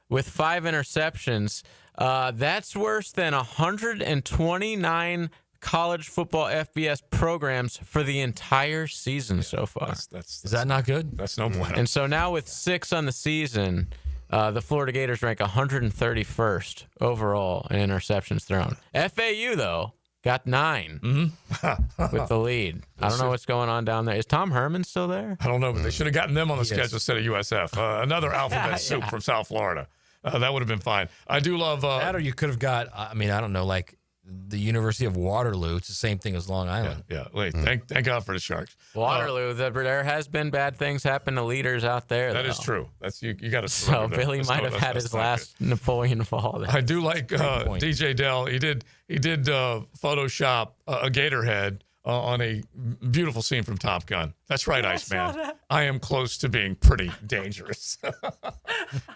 with 5 interceptions. That's worse than 129 college football FBS programs for the entire season so far. That's is that not good? That's no bueno. And so now with 6 on the season, The Florida Gators rank 131st overall in interceptions thrown. FAU, though, got 9 with the lead. I don't know what's going on down there. Is Tom Herman still there? I don't know, but they should have gotten them on the schedule instead of USF. Another alphabet soup from South Florida. That would have been fine. I do love that, or you could have got. I mean, I don't know, like the University of Waterloo. It's the same thing as Long Island. Yeah. Wait, thank God for the Sharks. Waterloo. There has been bad things happen to leaders out there. That is true. That's you got to. So Billy might have had his last Napoleon fall. There. I do like DJ Dell. He did Photoshop a gator head on a beautiful scene from Top Gun. That's right, Iceman. I am close to being pretty dangerous.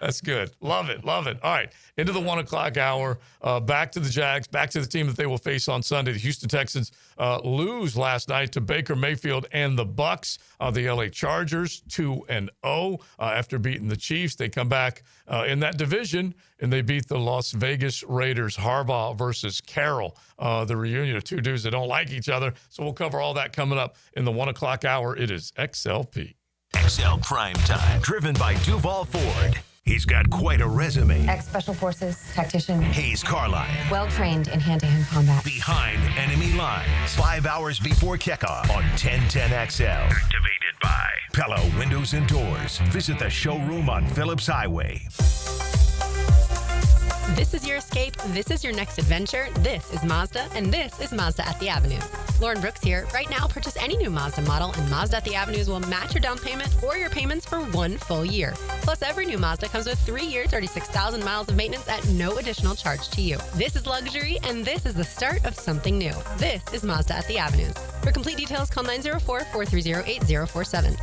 That's good. Love it. All right, into the 1 o'clock hour. Back to the Jags, back to the team that they will face on Sunday. The Houston Texans lose last night to Baker Mayfield and the Bucs. The LA Chargers 2-0 after beating the Chiefs. They come back in that division and they beat the Las Vegas Raiders. Harbaugh versus Carroll, the reunion of two dudes that don't like each other. So we'll cover all that coming up in the 1 o'clock hour. It is XLP. XL Primetime, driven by Duval Ford. He's got quite a resume. Ex-Special Forces technician. Hayes Carline. Well-trained in hand-to-hand combat. Behind enemy lines. 5 hours before kickoff on 1010XL. Activated by Pella Windows and Doors. Visit the showroom on Phillips Highway. This is your escape. This is your next adventure. This is Mazda, and this is Mazda at the Avenues. Lauren Brooks here. Right now, purchase any new Mazda model, and Mazda at the Avenues will match your down payment or your payments for 1 full year. Plus, every new Mazda comes with 3 years, 36,000 miles of maintenance at no additional charge to you. This is luxury, and this is the start of something new. This is Mazda at the Avenues. For complete details, call 904-430-8047.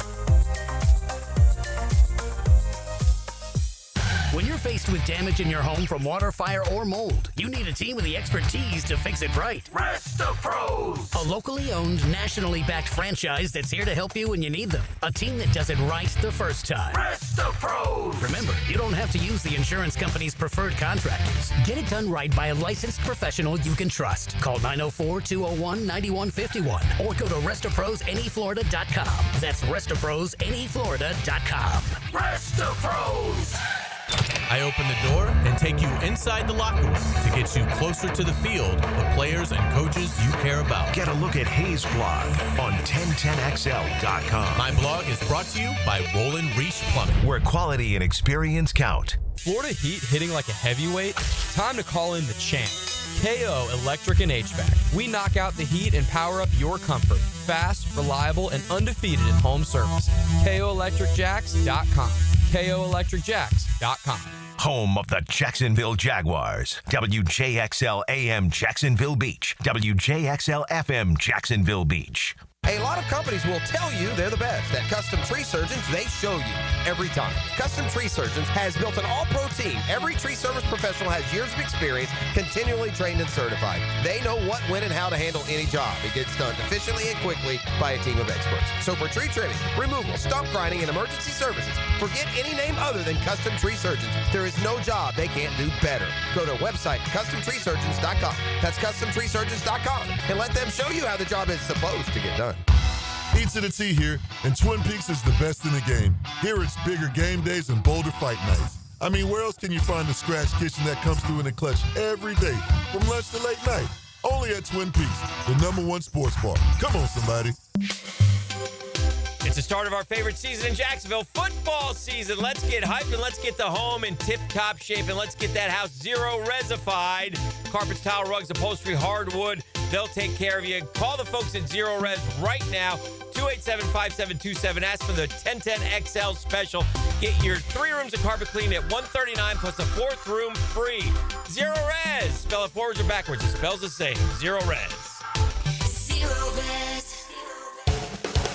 When you're faced with damage in your home from water, fire, or mold, you need a team with the expertise to fix it right. Rest of Pros. A locally owned, nationally backed franchise that's here to help you when you need them. A team that does it right the first time. Rest of Pros. Remember, you don't have to use the insurance company's preferred contractors. Get it done right by a licensed professional you can trust. Call 904-201-9151 or go to restofprosanyflorida.com. That's restofprosanyflorida.com. Rest of Pros. I open the door and take you inside the locker room to get you closer to the field, the players and coaches you care about. Get a look at Hayes' blog on 1010XL.com. My blog is brought to you by Roland Reach Plumbing, where quality and experience count. Florida Heat hitting like a heavyweight? Time to call in the champ. KO Electric and HVAC. We knock out the heat and power up your comfort. Fast, reliable, and undefeated in home service. KOElectricJacks.com. KOElectricJacks.com. Home of the Jacksonville Jaguars. WJXL AM Jacksonville Beach. WJXL FM Jacksonville Beach. A lot of companies will tell you they're the best. At Custom Tree Surgeons, they show you every time. Custom Tree Surgeons has built an all-pro team. Every tree service professional has years of experience, continually trained and certified. They know what, when, and how to handle any job. It gets done efficiently and quickly by a team of experts. So for tree trimming, removal, stump grinding, and emergency services, forget any name other than Custom Tree Surgeons. There is no job they can't do better. Go to website CustomTreeSurgeons.com. That's CustomTreeSurgeons.com, and let them show you how the job is supposed to get done. Pizza to Tea here, and Twin Peaks is the best in the game. Here it's bigger game days and bolder fight nights. I mean, where else can you find the scratch kitchen that comes through in the clutch every day, from lunch to late night? Only at Twin Peaks, the #1 sports bar. Come on, somebody. It's the start of our favorite season in Jacksonville, football season. Let's get hyped and let's get the home in tip-top shape and let's get that house zero-resified. Carpets, tile, rugs, upholstery, hardwood, they'll take care of you. Call the folks at Zero Res right now, 287-5727. Ask for the 1010XL special. Get your 3 rooms of carpet cleaned at $139 plus a 4th room free. Zero Res. Spell it forwards or backwards. It spells the same. Zero Res. Zero Res.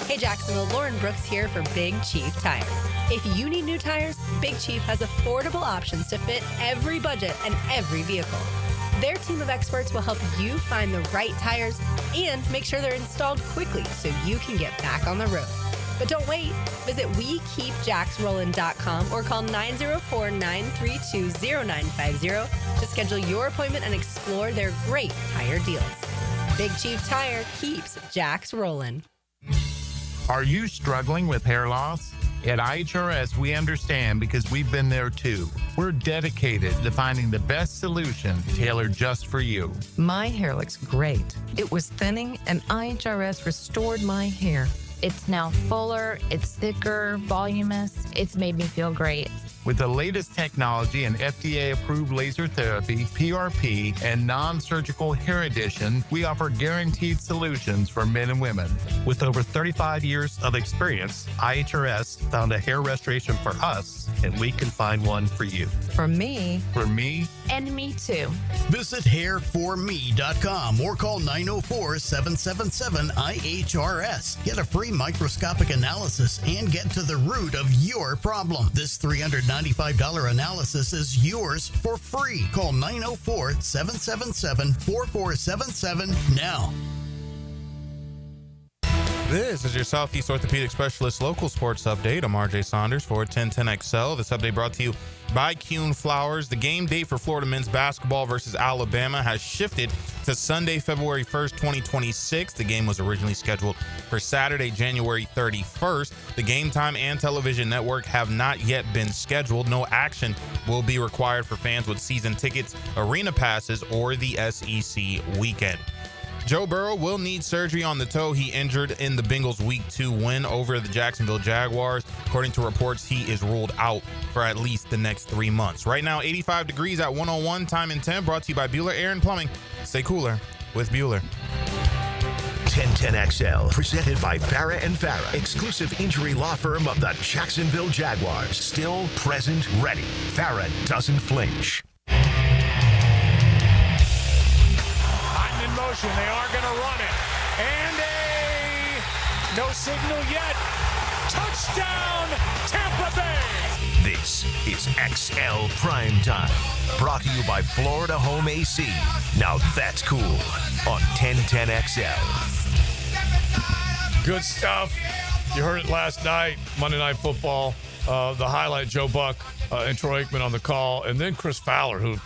Hey Jacksonville, Lauren Brooks here for Big Chief Tires. If you need new tires, Big Chief has affordable options to fit every budget and every vehicle. Their team of experts will help you find the right tires and make sure they're installed quickly so you can get back on the road. But don't wait. Visit WeKeepJacksRollin.com or call 904-932-0950 to schedule your appointment and explore their great tire deals. Big Chief Tire keeps Jacks rolling. Are you struggling with hair loss? At IHRS, we understand because we've been there too. We're dedicated to finding the best solution tailored just for you. My hair looks great. It was thinning, and IHRS restored my hair. It's now fuller, it's thicker, voluminous. It's made me feel great. With the latest technology and FDA-approved laser therapy, PRP, and non-surgical hair addition, we offer guaranteed solutions for men and women. With over 35 years of experience, IHRS found a hair restoration for us, and we can find one for you. For me. For me. And me too. Visit hairforme.com or call 904-777-IHRS. Get a free microscopic analysis and get to the root of your problem. This $395 analysis is yours for free. Call 904-777-4477 now. This is your Southeast Orthopedic Specialist local sports update. I'm RJ Saunders for 1010XL. This update brought to you by Kuhn Flowers. The game date for Florida men's basketball versus Alabama has shifted to Sunday, February 1st, 2026. The game was originally scheduled for Saturday, January 31st. The game time and television network have not yet been scheduled. No action will be required for fans with season tickets, arena passes, or the SEC weekend. Joe Burrow will need surgery on the toe he injured in the Bengals' Week 2 win over the Jacksonville Jaguars. According to reports, he is ruled out for at least the next 3 months. Right now, 85 degrees at 101, time and 10, brought to you by Bueller Air and Plumbing. Stay cooler with Bueller. 1010XL, presented by Farah and Farah, exclusive injury law firm of the Jacksonville Jaguars. Still, present, ready. Farah doesn't flinch. Motion. They are going to run it. And no signal yet. Touchdown, Tampa Bay. This is XL Primetime, brought to you by Florida Home AC. Now that's cool on 1010XL. Good stuff. You heard it last night, Monday Night Football. The highlight, Joe Buck and Troy Aikman on the call. And then Chris Fowler, who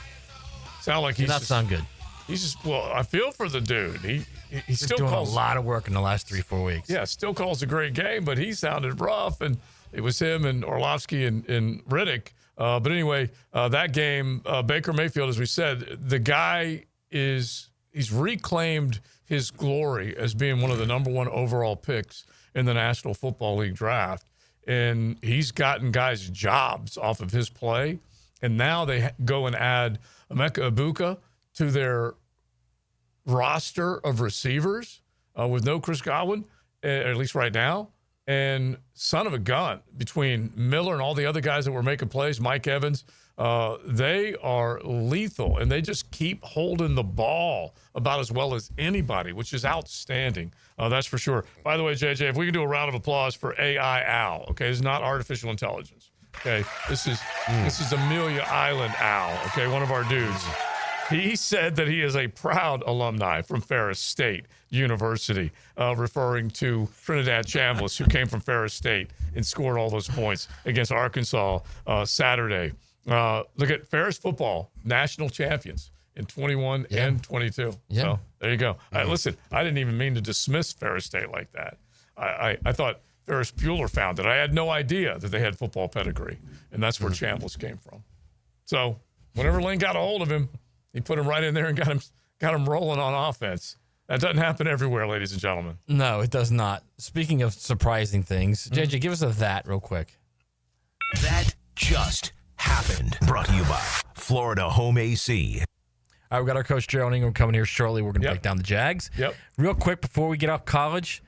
sounded like he's sound good. He's just, well, I feel for the dude. He still doing calls a lot of work in the last 3-4 weeks. Yeah, still calls a great game, but he sounded rough, and it was him and Orlovsky and Riddick. But anyway, that game, Baker Mayfield, as we said, the guy he's reclaimed his glory as being one of the number one overall picks in the National Football League draft, and he's gotten guys jobs off of his play, and now they go and add Emeka Egbuka to their roster of receivers with no Chris Godwin, at least right now. And son of a gun, between Miller and all the other guys that were making plays, Mike Evans, they are lethal, and they just keep holding the ball about as well as anybody, which is outstanding. That's for sure. By the way, JJ, if we can do a round of applause for AI Al, okay? This is not artificial intelligence, okay? This is Amelia Island Al, okay? One of our dudes. He said that he is a proud alumni from Ferris State University, referring to Trinidad Chambliss, who came from Ferris State and scored all those points against Arkansas Saturday. Look at Ferris football, national champions in 21 and 22. Yeah. So there you go. Listen, I didn't even mean to dismiss Ferris State like that. I thought Ferris Bueller founded. I had no idea that they had football pedigree, and that's where Chambliss came from. So whenever Lane got a hold of him, he put him right in there and got him rolling on offense. That doesn't happen everywhere, ladies and gentlemen. No, it does not. Speaking of surprising things, JJ, give us a that real quick. That just happened. Brought to you by Florida Home AC. All right, we got our coach Gerald Ingram coming here shortly. We're going to break down the Jags. Yep. Real quick before we get off college,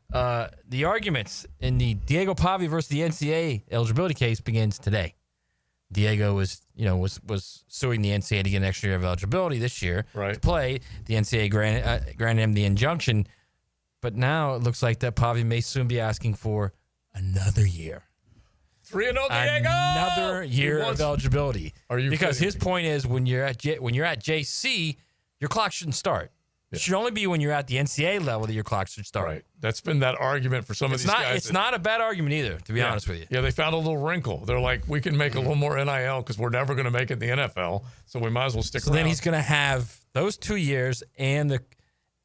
the arguments in the Diego Pavi versus the NCAA eligibility case begins today. Diego was suing the NCAA to get an extra year of eligibility this year to play. The NCAA granted him the injunction, but now it looks like that Pavi may soon be asking for another year. 3-0 Diego! Another year of eligibility. Are you Because kidding his me? point is when you're at JC, your clock shouldn't start. It should only be when you're at the NCAA level that your clock should start. Right. That's been that argument for some of these guys. It's not a bad argument either, to be honest with you. Yeah, they found a little wrinkle. They're like, we can make a little more NIL because we're never going to make it in the NFL, so we might as well stick around. Then he's going to have those 2 years and the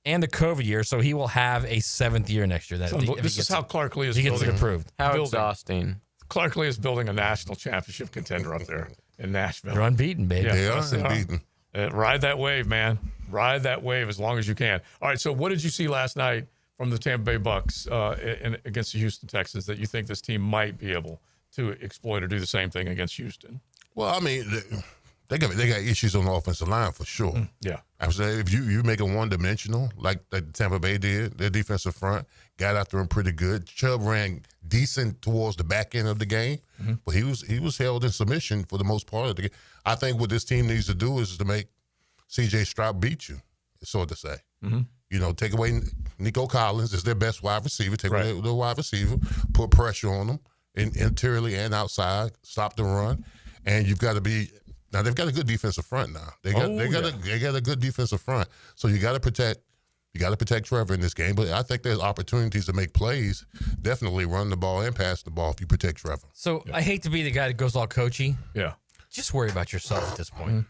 COVID year, so he will have a 7th year next year. This is how Clark Lee is he gets it building. approved. How exhausting. Clark Lee is building a national championship contender up there in Nashville. They're unbeaten, baby. They are unbeaten. Ride that wave, man. Ride that wave as long as you can. All right, so what did you see last night from the Tampa Bay Bucks against the Houston Texans that you think this team might be able to exploit or do the same thing against Houston? Well, I mean, they got issues on the offensive line for sure. Yeah. I'm saying if you make it one-dimensional, like Tampa Bay did, their defensive front got after him pretty good. Chubb ran decent towards the back end of the game, but he was held in submission for the most part of the game. I think what this team needs to do is to make C.J. Stroud beat you, so to say. You know, take away Nico Collins is their best wide receiver. Take away the wide receiver, put pressure on them interiorly and outside, stop the run, and you've got to be. Now they've got a good defensive front. Now they got a good defensive front. So you got to protect Trevor in this game. But I think there's opportunities to make plays. Definitely run the ball and pass the ball if you protect Trevor. So I hate to be the guy that goes all coachy. Yeah. Just worry about yourself at this point.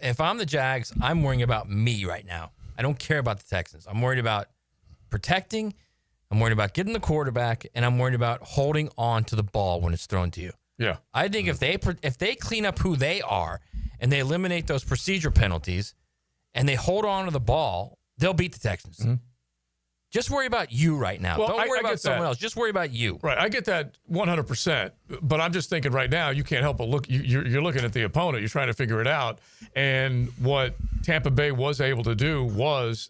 If I'm the Jags, I'm worrying about me right now. I don't care about the Texans. I'm worried about protecting. I'm worried about getting the quarterback, and I'm worried about holding on to the ball when it's thrown to you. Yeah. I think if they clean up who they are and they eliminate those procedure penalties and they hold on to the ball, they'll beat the Texans. Just worry about you right now. Well, Don't worry about someone that. else. Just worry about you. Right. I get that 100%. But I'm just thinking right now, you can't help but look. You're looking at the opponent. You're trying to figure it out. And what Tampa Bay was able to do was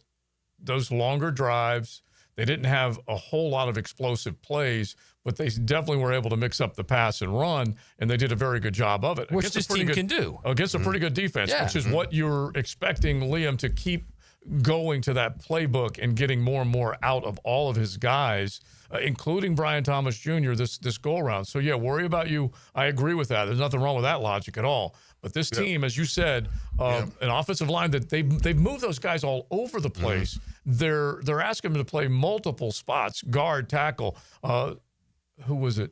those longer drives. They didn't have a whole lot of explosive plays, but they definitely were able to mix up the pass and run, and they did a very good job of it. Which this team can do. Against a pretty good defense, Yeah. which is what you're expecting Liam to keep going to that playbook and getting more and more out of all of his guys, including Brian Thomas Jr. this go-around. So, yeah, worry about you. I agree with that. There's nothing wrong with that logic at all. But this team, as you said, an offensive line that they've moved those guys all over the place. They're asking them to play multiple spots, guard, tackle. Who was it?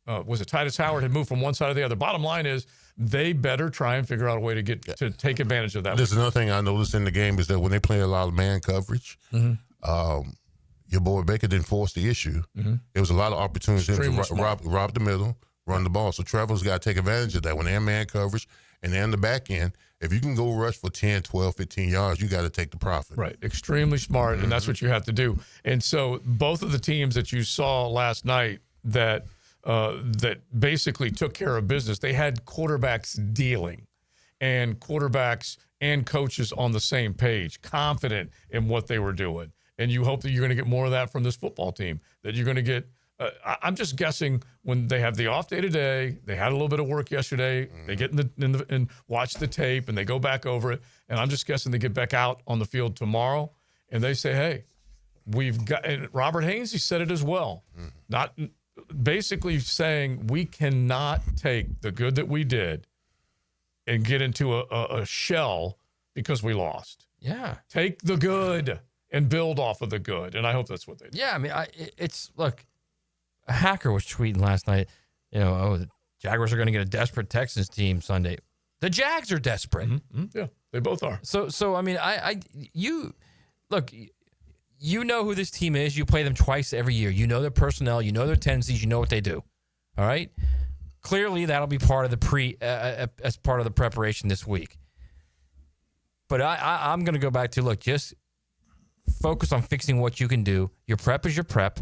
Was it Titus Howard had moved from one side to the other? Bottom line is they better try and figure out a way to to take advantage of that. There's another thing I noticed in the game is that when they play a lot of man coverage, your boy Baker didn't force the issue. There was a lot of opportunities to rob the middle, run the ball. So Trevor's got to take advantage of that. When they're in man coverage and they're in the back end, if you can go rush for 10, 12, 15 yards, you got to take the profit. Right. Extremely smart, and that's what you have to do. And so both of the teams that you saw last night that basically took care of business, they had quarterbacks dealing and quarterbacks and coaches on the same page, confident in what they were doing. And you hope that you're going to get more of that from this football team, that you're going to get I'm just guessing when they have the off day today, they had a little bit of work yesterday, they get and watch the tape and they go back over it. And I'm just guessing they get back out on the field tomorrow and they say, hey, we've got, and Robert Haynes, he said it as well, not basically saying we cannot take the good that we did and get into a shell because we lost. Yeah. Take the good and build off of the good. And I hope that's what they do. Yeah, I mean, look, a hacker was tweeting last night, the Jaguars are going to get a desperate Texans team Sunday. The Jags are desperate. Yeah, they both are. So I mean, you know who this team is. You play them twice every year. You know their personnel. You know their tendencies. You know what they do. All right. Clearly, that'll be part of the as part of the preparation this week. But I'm going to go back to just focus on fixing what you can do. Your prep is your prep.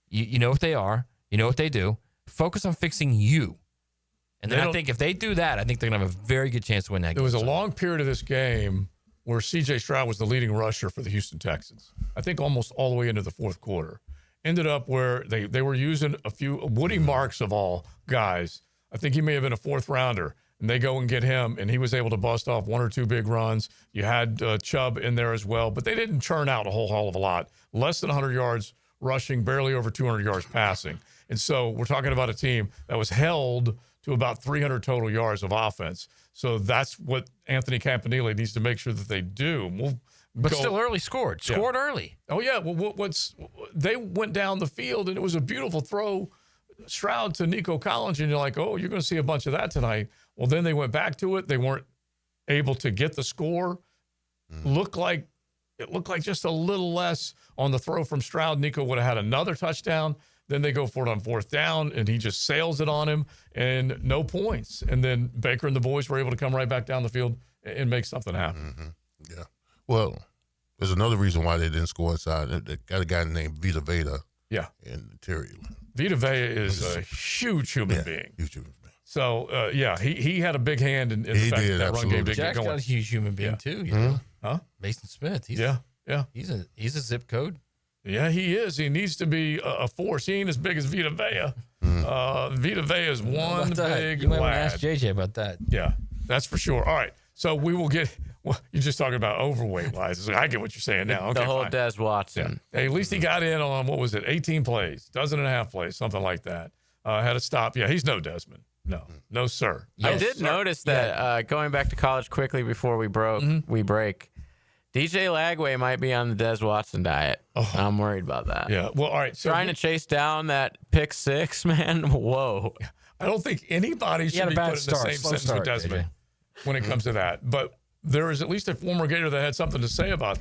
You know what they are. You know what they do. Focus on fixing you. And then I think if they do that, I think they're going to have a very good chance to win that game. There was a long period of this game where C.J. Stroud was the leading rusher for the Houston Texans. I think almost all the way into the fourth quarter. Ended up where they were using a few Woody Marks of all guys. I think he may have been a fourth rounder. And they go and get him, and he was able to bust off one or two big runs. You had Chubb in there as well, but they didn't churn out a whole hell of a lot. Less than 100 yards rushing, barely over 200 yards passing. And so we're talking about a team that was held to about 300 total yards of offense. So that's what Anthony Campanile needs to make sure that they do. But still early scored. Scored early. Oh, yeah. Well, they went down the field, and it was a beautiful throw, Stroud to Nico Collins, and you're like, oh, you're going to see a bunch of that tonight. Well, then they went back to it. They weren't able to get the score. It looked like just a little less on the throw from Stroud. Nico would have had another touchdown. Then they go for it on 4th down, and he just sails it on him, and no points. And then Baker and the boys were able to come right back down the field and make something happen. Mm-hmm. Yeah. Well, there's another reason why they didn't score inside. They got a guy named Vita Vea. Yeah. In the Terry. Vita Vea is a huge human being. Huge human being. So, he had a big hand in the fact that run game didn't get Jack's going. got a huge human being, too. You know? Huh? Mason Smith. He's He's a zip code. Yeah, he is. He needs to be a force. He ain't as big as Vita Vea. Vita Vea is one big You might want to lad. ask JJ about that. Yeah, that's for sure. All right, so we will get. Well, you're just talking about overweight wise. I get what you're saying now. Okay, the whole fine. Des Watson. Yeah. Hey, at least he got in on, what was it, 18 plays, dozen and a half plays, something like that. Had a stop. Yeah, he's no Desmond. No, sir. I did notice that going back to college quickly before we break. DJ Lagway might be on the Des Watson diet. I'm worried about that. Yeah. Well, all right. So trying to chase down that pick 6, man. Whoa. I don't think anybody should be put in the same sentence with Desmond when it comes to that. But there is at least a former Gator that had something to say about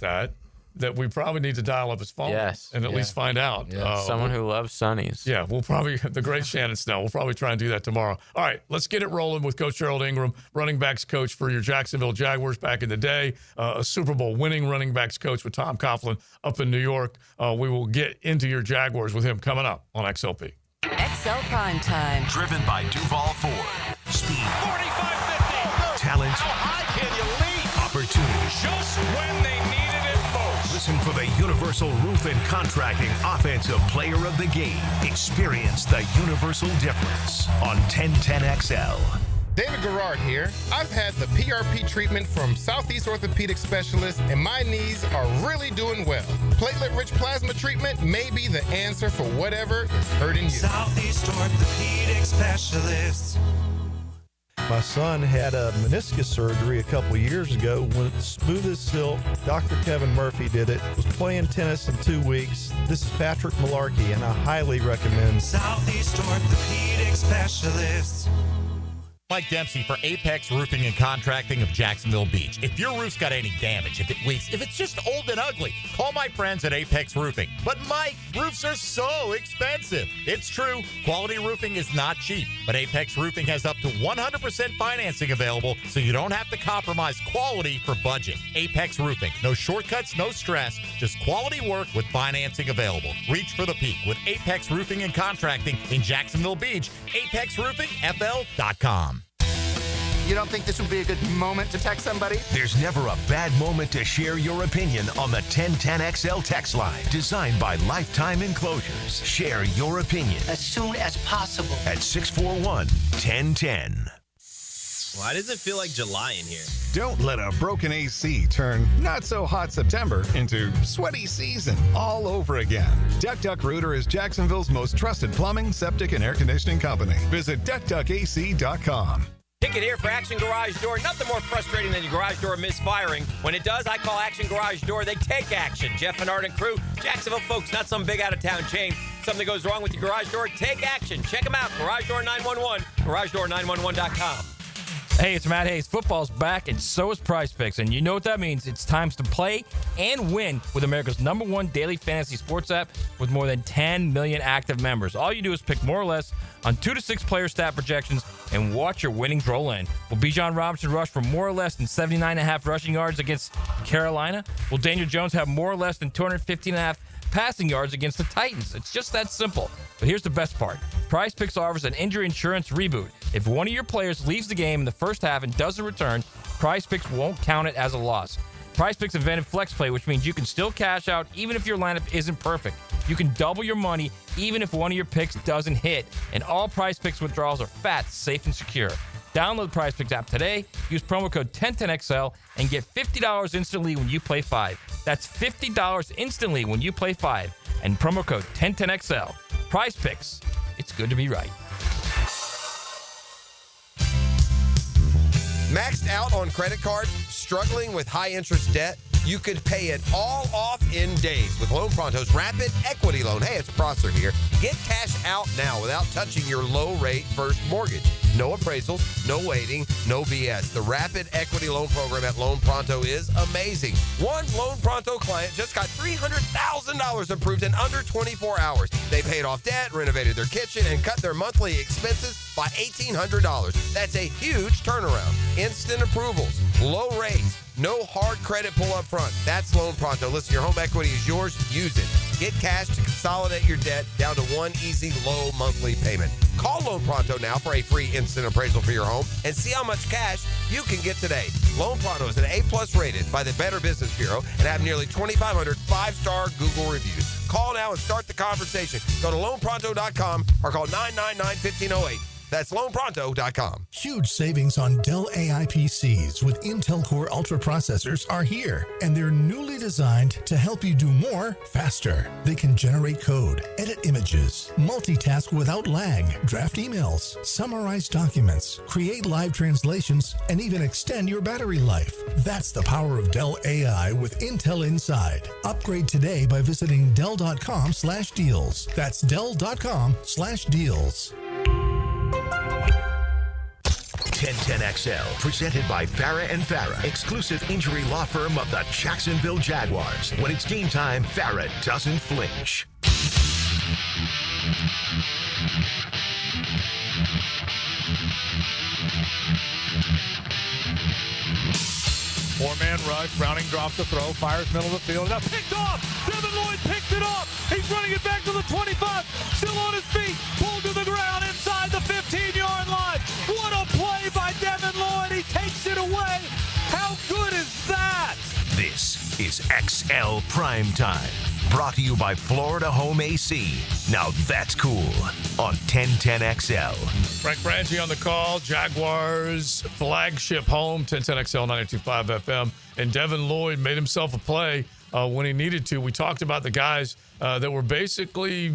that we probably need to dial up his phone and at least find out. Someone who loves Sunnies. Yeah, we'll probably, the great Shannon Snell, we'll probably try and do that tomorrow. All right, let's get it rolling with Coach Gerald Ingram, running backs coach for your Jacksonville Jaguars back in the day, a Super Bowl winning running backs coach with Tom Coughlin up in New York. We will get into your Jaguars with him coming up on XLP. XL Primetime. Driven by Duval Ford. Speed. 45-50. Talent. How high can you leap? Opportunity. Just when they needed it most. Listen for the Universal Roof and Contracting Offensive Player of the Game. Experience the universal difference on 1010XL. David Garrard here. I've had the PRP treatment from Southeast Orthopedic Specialists, and my knees are really doing well. Platelet-rich plasma treatment may be the answer for whatever is hurting you. Southeast Orthopedic Specialists. My son had a meniscus surgery a couple years ago. When it's smooth as silk, Dr. Kevin Murphy did it. Was playing tennis in 2 weeks. This is Patrick Malarkey, and I highly recommend Southeast Orthopedic Specialists. Mike Dempsey for Apex Roofing and Contracting of Jacksonville Beach. If your roof's got any damage, if it leaks, if it's just old and ugly, call my friends at Apex Roofing. But Mike, roofs are so expensive. It's true, quality roofing is not cheap, but Apex Roofing has up to 100% financing available, so you don't have to compromise quality for budget. Apex Roofing, no shortcuts, no stress, just quality work with financing available. Reach for the peak with Apex Roofing and Contracting in Jacksonville Beach. ApexRoofingFL.com. You don't think this would be a good moment to text somebody? There's never a bad moment to share your opinion on the 1010XL text line. Designed by Lifetime Enclosures. Share your opinion As soon as possible. at 641-1010. Why does it feel like July in here? Don't let a broken AC turn not so hot September into sweaty season all over again. Duck Duck Rooter is Jacksonville's most trusted plumbing, septic, and air conditioning company. Visit duckduckac.com. Ticket here for Action Garage Door. Nothing more frustrating than your garage door misfiring. When it does, I call Action Garage Door. They take action. Jeff and Art and crew, Jacksonville folks, not some big out-of-town chain. Something goes wrong with your garage door, take action. Check them out. Garage Door 911, garagedoor911.com. Hey, it's Matt Hayes. Football's back, and so is Prize Picks. And you know what that means. It's time to play and win with America's #1 daily fantasy sports app with more than 10 million active members. All you do is pick more or less on 2 to 6 player stat projections and watch your winnings roll in. Will Bijan Robinson rush for more or less than 79.5 rushing yards against Carolina? Will Daniel Jones have more or less than 215.5 passing yards against the Titans? It's just that simple. But here's the best part. Prize Picks offers an injury insurance reboot. If one of your players leaves the game in the first half and doesn't return, Prize Picks won't count it as a loss. Prize Picks invented Flex Play, which means you can still cash out even if your lineup isn't perfect. You can double your money even if one of your picks doesn't hit. And all Prize Picks withdrawals are fat, safe, and secure. Download the Prize Picks app today, use promo code 1010XL, and get $50 instantly when you play 5. That's $50 instantly when you play 5. And promo code 1010XL. Prize Picks. It's good to be right. Maxed out on credit cards, struggling with high interest debt? You could pay it all off in days with Loan Pronto's Rapid Equity Loan. Hey, it's Prosser here. Get cash out now without touching your low-rate first mortgage. No appraisals, no waiting, no BS. The Rapid Equity Loan Program at Loan Pronto is amazing. One Loan Pronto client just got $300,000 approved in under 24 hours. They paid off debt, renovated their kitchen, and cut their monthly expenses by $1,800. That's a huge turnaround. Instant approvals, low rates, no hard credit pull up front. That's Loan Pronto. Listen, your home equity is yours. Use it. Get cash to consolidate your debt down to one easy, low monthly payment. Call Loan Pronto now for a free instant appraisal for your home and see how much cash you can get today. Loan Pronto is an A+ rated by the Better Business Bureau and have nearly 2,500 5-star Google reviews. Call now and start the conversation. Go to loanpronto.com or call 999-1508. That's loanpronto.com. Huge savings on Dell AI PCs with Intel Core Ultra processors are here, and they're newly designed to help you do more faster. They can generate code, edit images, multitask without lag, draft emails, summarize documents, create live translations, and even extend your battery life. That's the power of Dell AI with Intel inside. Upgrade today by visiting Dell.com/deals. That's Dell.com/deals. 1010XL, presented by Farah and Farah, exclusive injury law firm of the Jacksonville Jaguars. When it's game time, Farah doesn't flinch. Four-man rush. Browning drops the throw. Fires middle of the field. Now picked off. Devin Lloyd picked it up. He's running it back to the 25. Still on his feet. Pulled to the ground inside the 15-yard line. What a play by Devin Lloyd. He takes it away. How good is that? This is XL Primetime, brought to you by Florida Home AC. Now that's cool on 1010XL. Frank Frangie on the call. Jaguars flagship home, 1010XL 92.5 FM. And Devin Lloyd made himself a play when he needed to. We talked about the guys that were basically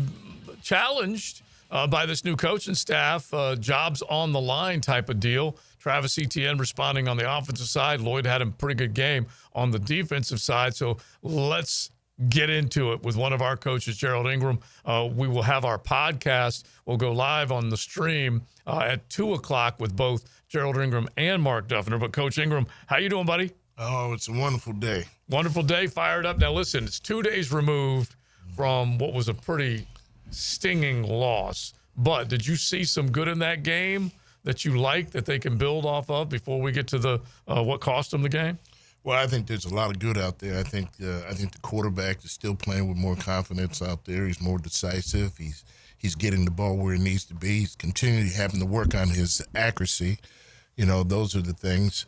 challenged by this new coaching staff, jobs on the line type of deal. Travis Etienne responding on the offensive side. Lloyd had a pretty good game on the defensive side. So let's get into it with one of our coaches, Gerald Ingram. We will have our podcast. We'll go live on the stream at 2 o'clock with both Gerald Ingram and Mark Duffner. But Coach Ingram, how you doing, buddy? Oh, it's a wonderful day. Wonderful day, fired up. Now, listen, it's 2 days removed from what was a pretty stinging loss. But did you see some good in that game that you like that they can build off of before we get to the what cost them the game? Well, I think there's a lot of good out there. I think the quarterback is still playing with more confidence out there. He's more decisive. He's getting the ball where it needs to be. He's continually having to work on his accuracy. You know, those are the things.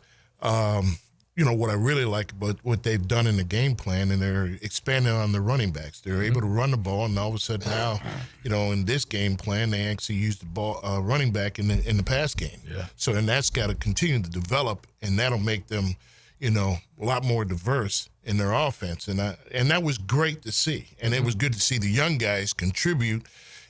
You know, what I really like about what they've done in the game plan, and they're expanding on the running backs. They're able to run the ball, and all of a sudden now, you know, in this game plan, they actually use the ball running back in the pass game. Yeah. So, and that's got to continue to develop, and that'll make them, you know, a lot more diverse in their offense. And that was great to see. And it was good to see the young guys contribute,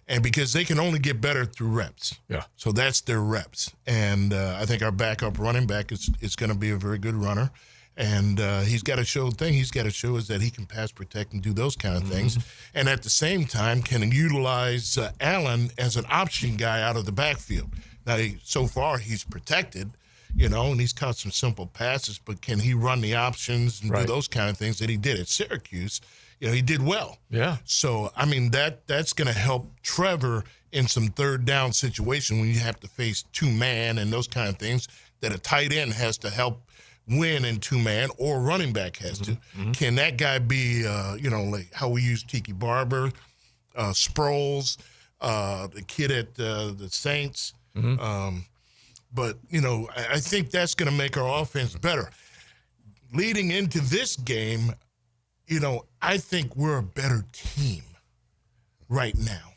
and because they can only get better through reps. Yeah. So that's their reps. And I think our backup running back is going to be a very good runner. And he's got to show is that he can pass protect and do those kind of things. And at the same time can utilize Allen as an option guy out of the backfield. Now, so far he's protected, you know, and he's caught some simple passes, but can he run the options and do those kind of things that he did at Syracuse? You know, he did well. Yeah. So, I mean, that's going to help Trevor in some third down situation when you have to face two-man and those kind of things that a tight end has to help win in two-man or running back has to. Can that guy be, you know, like how we use Tiki Barber, Sproles, the kid at the Saints? But, you know, I think that's going to make our offense better. Leading into this game, you know, I think we're a better team right now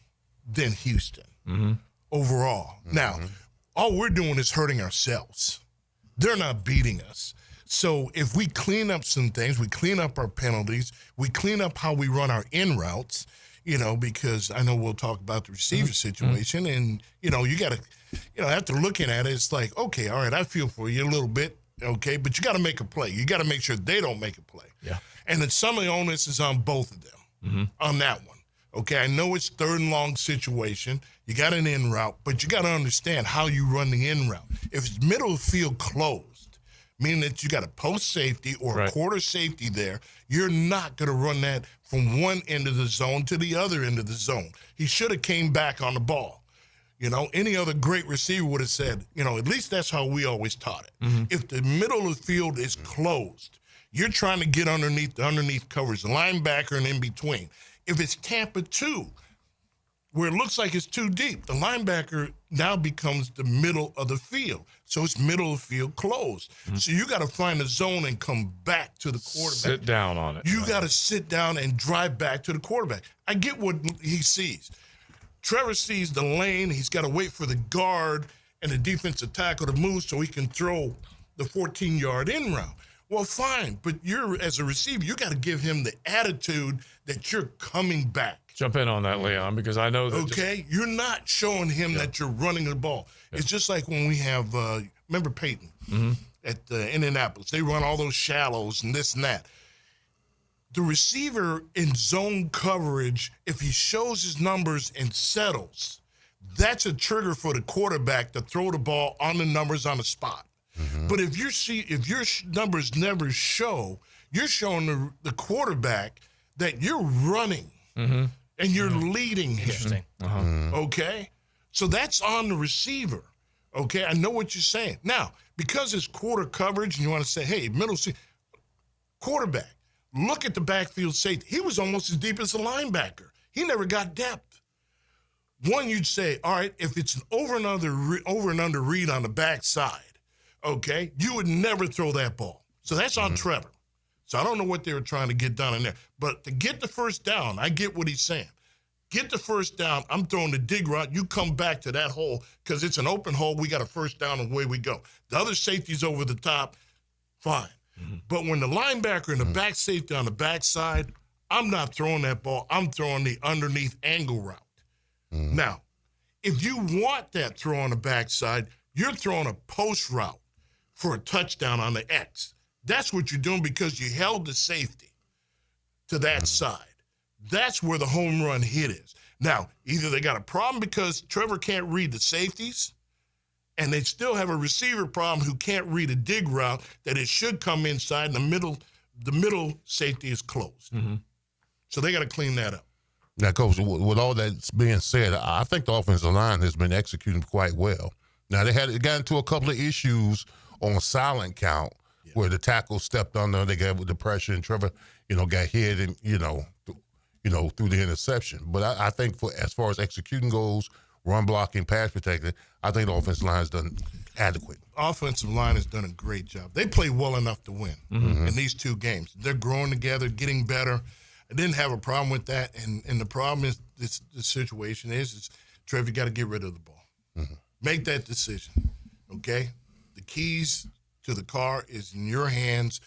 than Houston overall. Now, all we're doing is hurting ourselves. They're not beating us. So if we clean up some things, we clean up our penalties, we clean up how we run our in routes, you know, because I know we'll talk about the receiver situation, and, you know, you got to, you know, after looking at it, it's like, okay, all right, I feel for you a little bit. okay? But you got to make a play. You got to make sure they don't make a play. Yeah. And then some of the onus is on both of them on that one. Okay, I know it's third and long situation. You got an in route, but you got to understand how you run the in route. If it's middle of the field closed, meaning that you got a post safety or a quarter safety there, you're not going to run that from one end of the zone to the other end of the zone. He should have came back on the ball. You know, any other great receiver would have said, you know, at least that's how we always taught it. If the middle of the field is closed, you're trying to get underneath coverage, the linebacker and in between. If it's Tampa 2, where it looks like it's too deep, the linebacker now becomes the middle of the field. So it's middle of the field closed. So you got to find a zone and come back to the quarterback. Sit down on it. You got to sit down and drive back to the quarterback. I get what he sees. Trevor sees the lane. He's got to wait for the guard and the defensive tackle to move so he can throw the 14-yard in route. Well, fine, but you're, as a receiver, you got to give him the attitude that you're coming back. Jump in on that, Leon, because I know that. Okay, you're not showing him that you're running the ball. It's just like when we have, remember Peyton at Indianapolis? They run all those shallows and this and that. The receiver in zone coverage, if he shows his numbers and settles, that's a trigger for the quarterback to throw the ball on the numbers on the spot. But if your numbers never show, you're showing the quarterback that you're running and you're leading him. Okay? So that's on the receiver. Okay? I know what you're saying. Now, because it's quarter coverage and you want to say, hey, quarterback, look at the backfield safety. He was almost as deep as a linebacker. He never got depth. One, you'd say, all right, if it's an over and under read on the backside, okay, you would never throw that ball. So that's on Trevor. So I don't know what they were trying to get done in there. But to get the first down, I get what he's saying. Get the first down. I'm throwing the dig route. You come back to that hole because it's an open hole. We got a first down and away we go. The other safety's over the top. Fine. But when the linebacker and the back safety on the backside, I'm not throwing that ball. I'm throwing the underneath angle route. Now, if you want that throw on the backside, you're throwing a post route for a touchdown on the X. That's what you're doing because you held the safety to that side. That's where the home run hit is. Now, either they got a problem because Trevor can't read the safeties, and they still have a receiver problem who can't read a dig route that it should come inside, and the middle safety is closed. So they got to clean that up. Now, Coach, with all that's being said, I think the offensive line has been executing quite well. Now, they got into a couple of issues on silent count where the tackle stepped under, they got with the pressure, and Trevor, got hit and, through the interception. But I think as far as executing goes, run blocking, pass protecting, I think the offensive line has done adequate. Offensive line has done a great job. They play well enough to win in these two games. They're growing together, getting better. I didn't have a problem with that. And the problem is the situation is Trevor, you got to get rid of the ball. Make that decision, okay? The keys to the car is in your hands.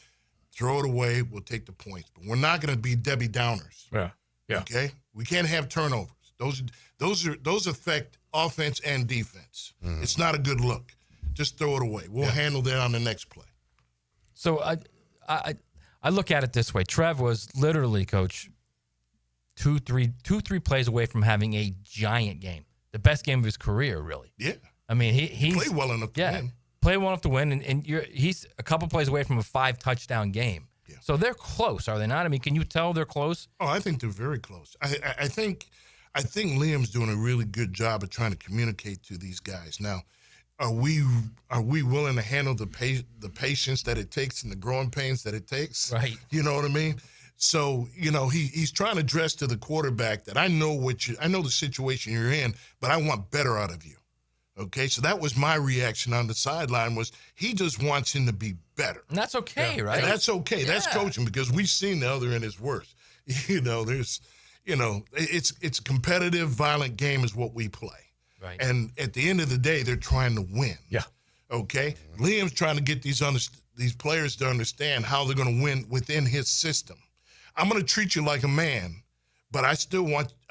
Throw it away. We'll take the points. But we're not going to be Debbie Downers. Yeah. Okay? We can't have turnovers. Those affect offense and defense. It's not a good look. Just throw it away. We'll handle that on the next play. So I look at it this way. Trev was literally, Coach, two, three plays away from having a giant game. The best game of his career, really. Yeah. I mean, he's played well enough to win. Play well enough to win, and he's a couple plays away from a 5-touchdown game. Yeah. So they're close, are they not? I mean, can you tell they're close? Oh, I think they're very close. I think Liam's doing a really good job of trying to communicate to these guys. Now, are we willing to handle the patience that it takes and the growing pains that it takes? Right. You know what I mean? So, he's trying to address to the quarterback that I know the situation you're in, but I want better out of you. Okay, so that was my reaction on the sideline was he just wants him to be better. And that's okay, right? And that's okay. Yeah. That's coaching because we've seen the other end is worse. It's a competitive, violent game is what we play. Right. And at the end of the day, they're trying to win. Yeah. Okay? Liam's trying to get these players to understand how they're going to win within his system. I'm going to treat you like a man, but I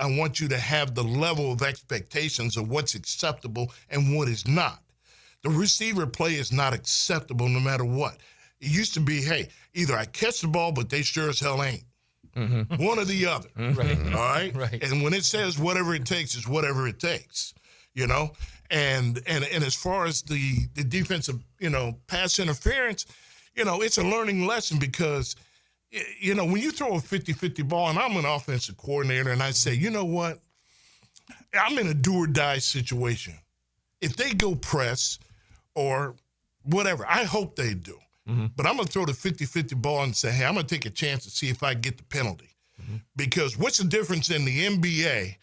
want you to have the level of expectations of what's acceptable and what is not. The receiver play is not acceptable no matter what. It used to be, hey, either I catch the ball, but they sure as hell ain't. Mm-hmm. One or the other. Right. All right? Right. And when it says whatever it takes, it's whatever it takes, you know? And as far as the defensive, pass interference, it's a learning lesson because, when you throw a 50-50 ball, and I'm an offensive coordinator, and I say, you know what? I'm in a do-or-die situation. If they go press or whatever, I hope they do. Mm-hmm. But I'm going to throw the 50-50 ball and say, hey, I'm going to take a chance to see if I get the penalty. Mm-hmm. Because what's the difference in the NBA,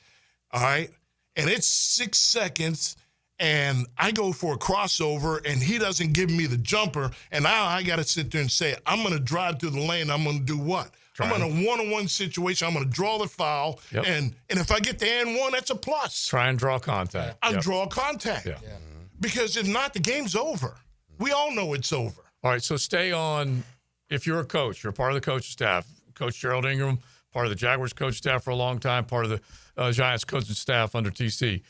all right, and it's 6 seconds, and I go for a crossover, and he doesn't give me the jumper, and now I got to sit there and say, I'm going to drive through the lane. I'm going to do what? I'm in a one-on-one situation. I'm going to draw the foul, and if I get the and one, that's a plus. Try and draw contact. Draw contact. Yeah. Because if not, the game's over. We all know it's over. All right, so stay on. If you're a coach, you're part of the coaching staff. Coach Gerald Ingram, part of the Jaguars coaching staff for a long time, part of the Giants coaching staff under TC.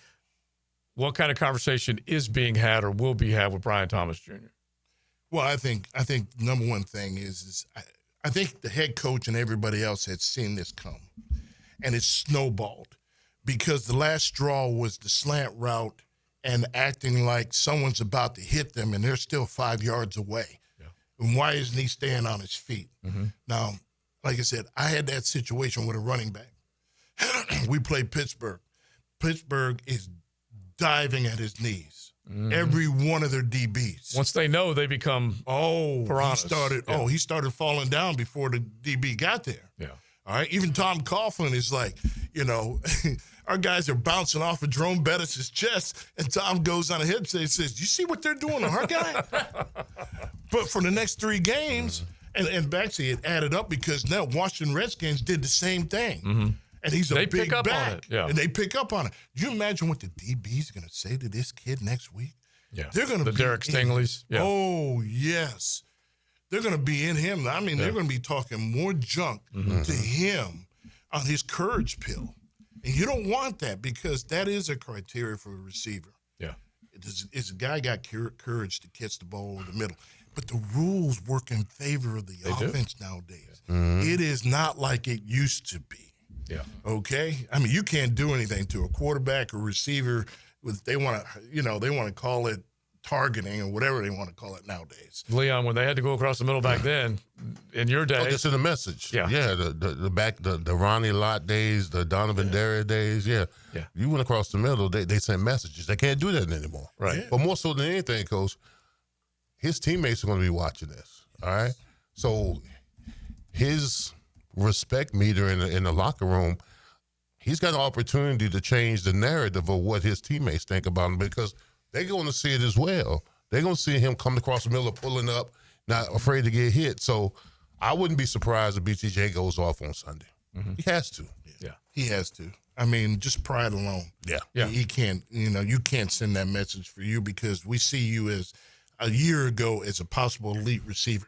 What kind of conversation is being had or will be had with Brian Thomas Jr.? Well, I think the number one thing is I think the head coach and everybody else had seen this come, and it snowballed because the last straw was the slant route and acting like someone's about to hit them, and they're still 5 yards away. Yeah. And why isn't he staying on his feet? Mm-hmm. Now, like I said, I had that situation with a running back. We played Pittsburgh. Pittsburgh is diving at his knees. Mm-hmm. Every one of their DBs. Once they know, they become piranhas. He started falling down before the DB got there. Yeah. All right. Even Tom Coughlin is like, our guys are bouncing off of Jerome Bettis' chest, and Tom goes on ahead and says, you see what they're doing to our guy? But for the next 3 games, and actually it added up because now Washington Redskins did the same thing. Mm-hmm. And he's a big pick up back. on it. Yeah. And they pick up on it. Do you imagine what the DB's going to say to this kid next week? Yeah. They're going to be Derek Stingley's. Yeah. Oh, yes. They're going to be in him. I mean, they're going to be talking more junk to him on his courage pill. And you don't want that because that is a criteria for a receiver. Yeah. Is a guy got courage to catch the ball over the middle. But the rules work in favor of the offense nowadays. Mm-hmm. It is not like it used to be. Yeah. Okay. I mean, you can't do anything to a quarterback or receiver with they want to call it targeting or whatever they want to call it nowadays. Leon, when they had to go across the middle back then, in your day, it's in the message. Yeah. The Ronnie Lott days, the Donovan Dare days. Yeah. You went across the middle. They sent messages. They can't do that anymore. Right. Yeah. But more so than anything, Coach, his teammates are going to be watching this. All right. So his respect meter in the locker room, he's got an opportunity to change the narrative of what his teammates think about him because they're going to see it as well. They're going to see him coming across the middle, pulling up, not afraid to get hit. So I wouldn't be surprised if BTJ goes off on Sunday. Mm-hmm. He has to. Yeah. He has to. I mean, just pride alone. Yeah. He can't, you can't send that message for you because we see you as a year ago as a possible elite receiver.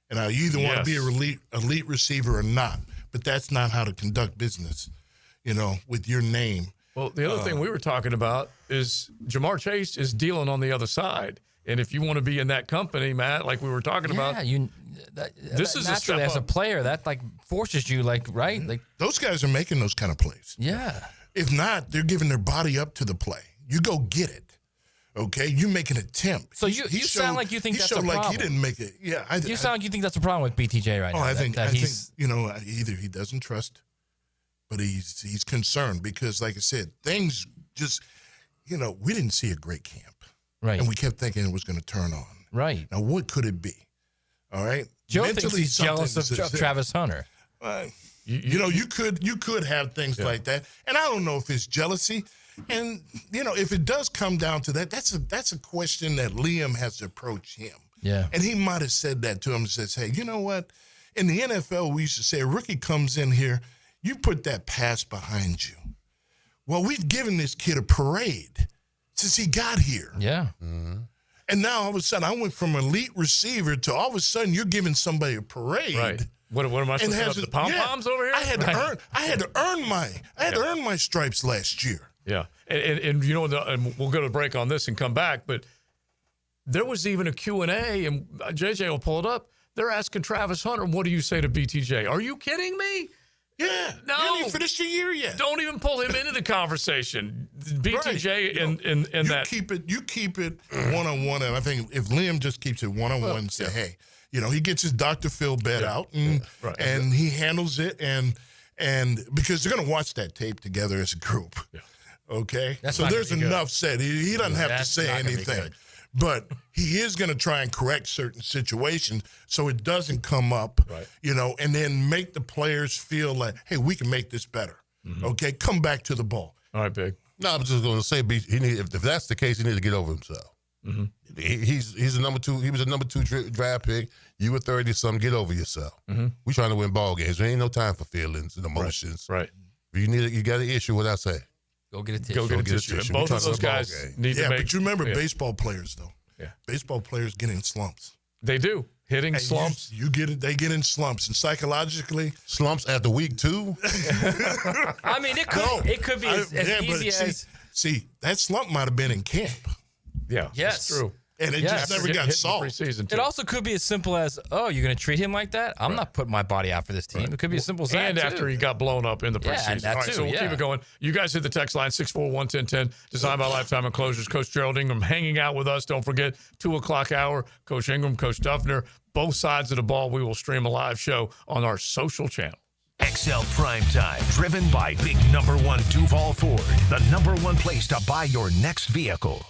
And you either want to be an elite receiver or not, but that's not how to conduct business, with your name. Well, the other thing we were talking about is Jamar Chase is dealing on the other side. And if you want to be in that company, Matt, like we were talking about, this is a step as up. a player that forces you, right? Like those guys are making those kind of plays. Yeah. If not, they're giving their body up to the play. You go get it. Okay, you make an attempt. So you sound like you think that's a problem. He showed like he didn't make it. Yeah, you sound like you think that's a problem with BTJ right now. I think either he doesn't trust, but he's concerned because, like I said, things just we didn't see a great camp, right? And we kept thinking it was going to turn on, right? Now what could it be? All right, Joe thinks he's jealous of Travis Hunter. You could have things like that, and I don't know if it's jealousy. And if it does come down to that, that's a question that Liam has to approach him. Yeah, and he might have said that to him and says, "Hey, you know what? In the NFL, we used to say a rookie comes in here, you put that pass behind you. Well, we've given this kid a parade since he got here. Yeah, and now all of a sudden, I went from elite receiver to all of a sudden you're giving somebody a parade." Right. What am I supposed to have? The pom-poms over here? I had to earn my stripes last year. Yeah, and we'll go to break on this and come back. But there was even a Q&A, and JJ will pull it up. They're asking Travis Hunter, what do you say to BTJ? Are you kidding me? Yeah. No. You haven't even finished your year yet. Don't even pull him into the conversation. BTJ and that. You keep it one-on-one, and I think if Liam just keeps it one-on-one and say, hey, he gets his Dr. Phil bet out, and he handles it, and because they're going to watch that tape together as a group. Yeah. Okay? So there's enough said. He doesn't have to say anything. But he is going to try and correct certain situations so it doesn't come up, and then make the players feel like, hey, we can make this better. Mm-hmm. Okay? Come back to the ball. All right, Big. No, I'm just going to say, if that's the case, he needs to get over himself. Mm-hmm. He's a number 2. He was a number 2 draft pick. You were 30-something. Get over yourself. Mm-hmm. We're trying to win ball games. There ain't no time for feelings and emotions. Right. You got an issue, what I say? Go get a tissue. Go get a tissue. Both of those guys need to make. But you remember baseball players, though. Yeah. Baseball players get in slumps. They do. Hitting slumps. You get it. They get in slumps. And psychologically. Slumps after week 2? I mean, it could be as easy as. See, that slump might have been in camp. Yeah. Yes. That's true. And it just never got solved. It also could be as simple as, oh, you're going to treat him like that? I'm not putting my body out for this team. It could be as simple as that, and after he got blown up in the preseason. That All right, too, so we'll keep it going. You guys hit the text line, 641-1010, designed by Lifetime Enclosures. Coach Gerald Ingram hanging out with us. Don't forget, 2 o'clock hour, Coach Ingram, Coach Duffner, both sides of the ball. We will stream a live show on our social channel. XL Primetime, driven by big #1 Duval Ford, the #1 place to buy your next vehicle.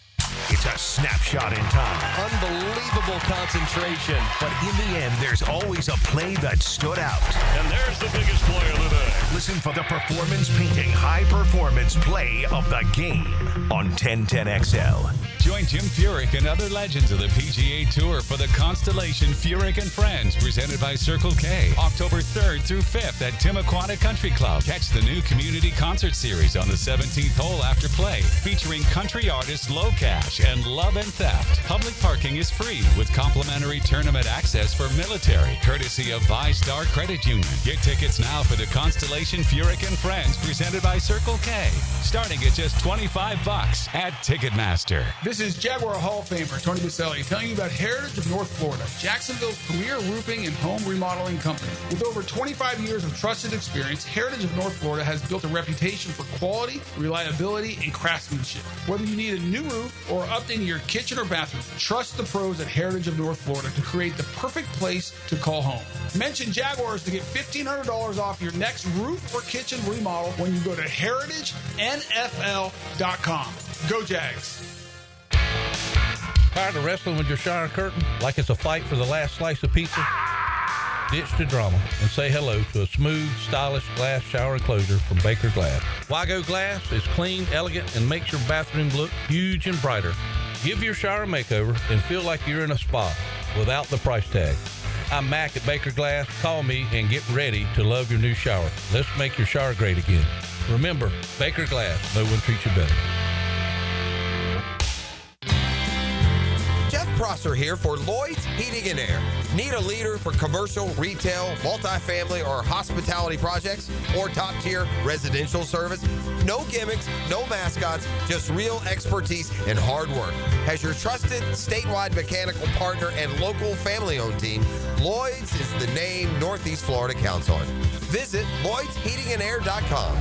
It's a snapshot in time. Unbelievable concentration. But in the end, there's always a play that stood out. And there's the biggest play of the day. Listen for the performance painting high-performance play of the game on 1010XL. Join Jim Furyk and other legends of the PGA Tour for the Constellation Furyk and Friends, presented by Circle K, October 3rd through 5th at Timuquana Country Club. Catch the new community concert series on the 17th hole after play, featuring country artists Low Cash and Love and Theft. Public parking is free with complimentary tournament access for military, courtesy of ViStar Credit Union. Get tickets now for the Constellation Furyk and Friends, presented by Circle K, starting at just $25 at Ticketmaster. This is Jaguar Hall of Famer Tony Baselli telling you about Heritage of North Florida, Jacksonville's premier roofing and home remodeling company. With over 25 years of trusted experience, Heritage of North Florida has built a reputation for quality, reliability, and craftsmanship. Whether you need a new roof or updating your kitchen or bathroom, trust the pros at Heritage of North Florida to create the perfect place to call home. Mention Jaguars to get $1,500 off your next roof or kitchen remodel when you go to heritagenfl.com. Go Jags! Tired of wrestling with your shower curtain like it's a fight for the last slice of pizza? Ditch the drama and say hello to a smooth, stylish glass shower enclosure from Baker Glass. Wago Glass is clean, elegant, and makes your bathroom look huge and brighter. Give your shower a makeover and feel like you're in a spa without the price tag. I'm Mac at Baker Glass. Call me and get ready to love your new shower. Let's make your shower great again. Remember, Baker Glass. No one treats you better. Jeff Prosser here for Lloyd's Heating and Air. Need a leader for commercial, retail, multifamily, or hospitality projects? Or top-tier residential service? No gimmicks, no mascots, just real expertise and hard work. As your trusted statewide mechanical partner and local family-owned team, Lloyd's is the name Northeast Florida counts on. Visit LloydsHeatingandAir.com.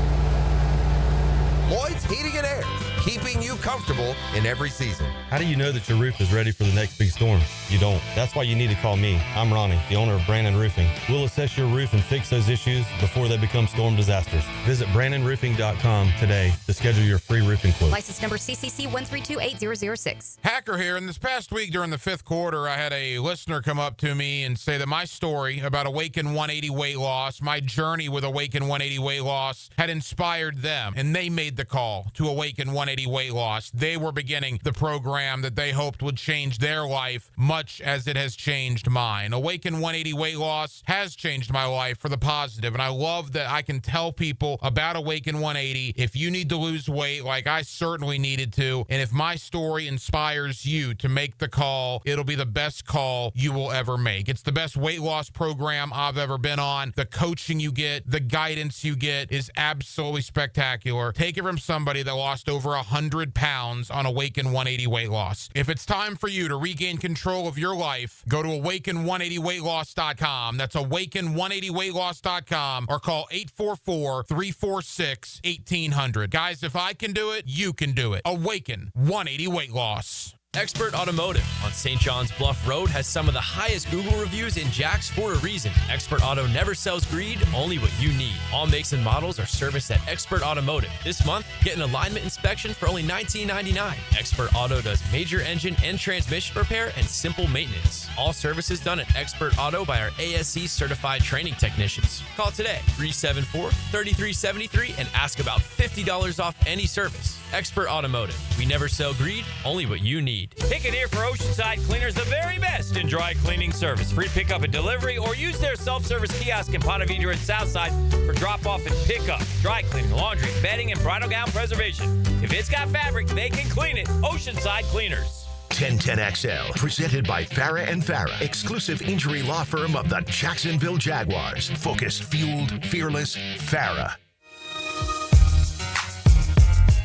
Lloyd's Heating and Air, keeping you comfortable in every season. How do you know that your roof is ready for the next big storm? You don't. That's why you need to call me. I'm Ronnie, the owner of Brandon Roofing. We'll assess your roof and fix those issues before they become storm disasters. Visit BrandonRoofing.com today to schedule your free roofing quote. License number CCC 1328006. Hacker here. And this past week during the 5th quarter, I had a listener come up to me and say that my story about Awaken 180 weight loss, my journey with Awaken 180 weight loss, had inspired them. And they made the call to Awaken 180 weight loss. They were beginning the program that they hoped would change their life much as it has changed mine. Awaken 180 weight loss has changed my life for the positive, and I love that I can tell people about Awaken 180. If you need to lose weight like I certainly needed to, and if my story inspires you to make the call, it'll be the best call you will ever make. It's the best weight loss program I've ever been on. The coaching you get, the guidance you get is absolutely spectacular. Take it from somebody that lost over 100 pounds on Awaken 180 Weight Loss. If it's time for you to regain control of your life, go to awaken180weightloss.com. That's awaken180weightloss.com or call 844-346-1800. Guys, if I can do it, you can do it. Awaken 180 Weight Loss. Expert Automotive on St. John's Bluff Road has some of the highest Google reviews in Jax for a reason. Expert Auto never sells greed, only what you need. All makes and models are serviced at Expert Automotive. This month, get an alignment inspection for only $19.99. Expert Auto does major engine and transmission repair and simple maintenance. All services done at Expert Auto by our ASC certified training technicians. Call today, 374-3373, and ask about $50 off any service. Expert Automotive. We never sell greed, only what you need. Pick it here for Oceanside Cleaners, the very best in dry cleaning service. Free pickup and delivery, or use their self-service kiosk in Ponte Vedra and Southside for drop-off and pickup. Dry cleaning, laundry, bedding, and bridal gown preservation. If it's got fabric, they can clean it. Oceanside Cleaners. 1010XL, presented by Farah and Farah, exclusive injury law firm of the Jacksonville Jaguars. Focused, fueled, fearless, Farah.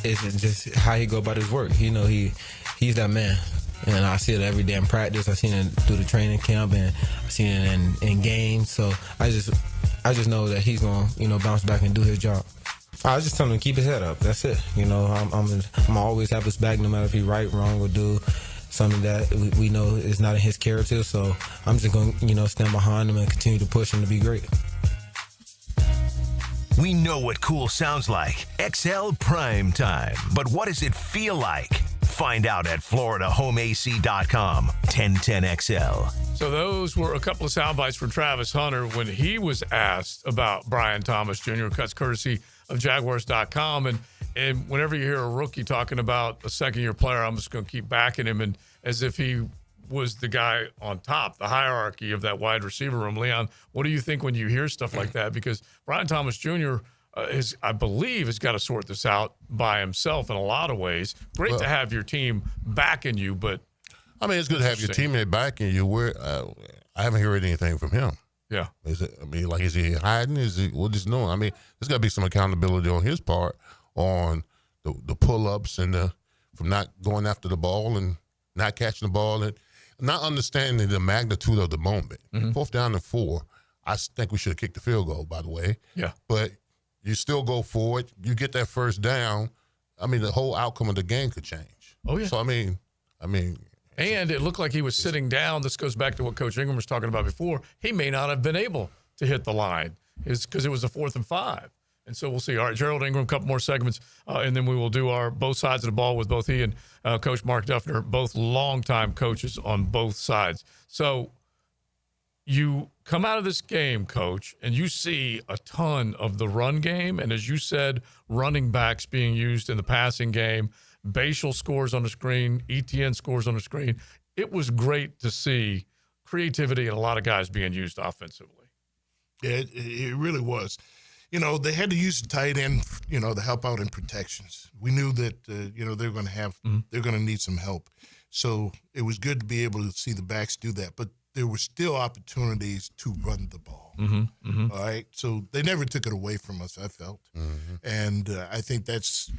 It's just how he go about his work. You know, he's that man. And I see it every day in practice. I seen it through the training camp, and I seen it in games. So I just know that he's gonna, bounce back and do his job. I was just telling him to keep his head up. That's it. I'm always have his back, no matter if he's right, wrong, or do something that we know is not in his character. So I'm just gonna, stand behind him and continue to push him to be great. We know what cool sounds like. XL Primetime. But what does it feel like? Find out at FloridaHomeAC.com. 1010XL. So those were a couple of sound bites from Travis Hunter when he was asked about Brian Thomas Jr. Cuts courtesy of Jaguars.com. And whenever you hear a rookie talking about a second-year player, I'm just going to keep backing him, and as if he was the guy on top, the hierarchy of that wide receiver room. Leon, what do you think when you hear stuff like that? Because Brian Thomas Jr., I believe, has got to sort this out by himself in a lot of ways. Great to have your team backing you, but I mean, it's good to have your teammate backing you. I haven't heard anything from him. Yeah. Is he hiding? Is he? What is known? I mean, there's got to be some accountability on his part on the pull-ups and from not going after the ball and not catching the ball and not understanding the magnitude of the moment. 4th down and 4. I think we should have kicked the field goal, by the way. Yeah. But you still go forward. You get that first down. I mean, the whole outcome of the game could change. Oh, yeah. So, I mean. And it looked like he was sitting down. This goes back to what Coach Ingram was talking about before. He may not have been able to hit the line because it was a 4th and 5. And so we'll see. All right, Gerald Ingram, a couple more segments, and then we will do our both sides of the ball with both he and Coach Mark Duffner, both longtime coaches on both sides. So you come out of this game, Coach, and you see a ton of the run game. And as you said, running backs being used in the passing game. Bashal scores on the screen. ETN scores on the screen. It was great to see creativity and a lot of guys being used offensively. Yeah, it really was. They had to use the tight end, to help out in protections. We knew that, they're going to need some help. So it was good to be able to see the backs do that. But there were still opportunities to run the ball. All right. So they never took it away from us, I felt. And I think that's,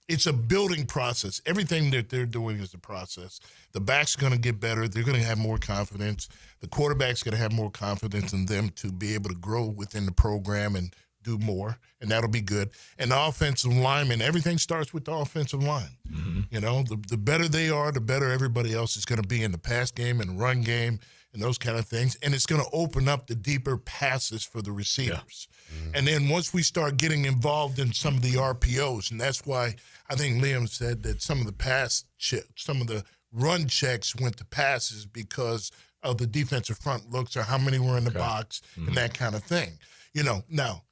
it's a building process. Everything that they're doing is a process. The back's going to get better. They're going to have more confidence. The quarterback's going to have more confidence in them to be able to grow within the program and do more, and that'll be good. And the offensive linemen, everything starts with the offensive line. The better they are, the better everybody else is going to be in the pass game and run game and those kind of things. And it's going to open up the deeper passes for the receivers. Yeah. And then once we start getting involved in some of the RPOs, and that's why I think Liam said that some of the run checks went to passes because of the defensive front looks or how many were in the box and that kind of thing. Now,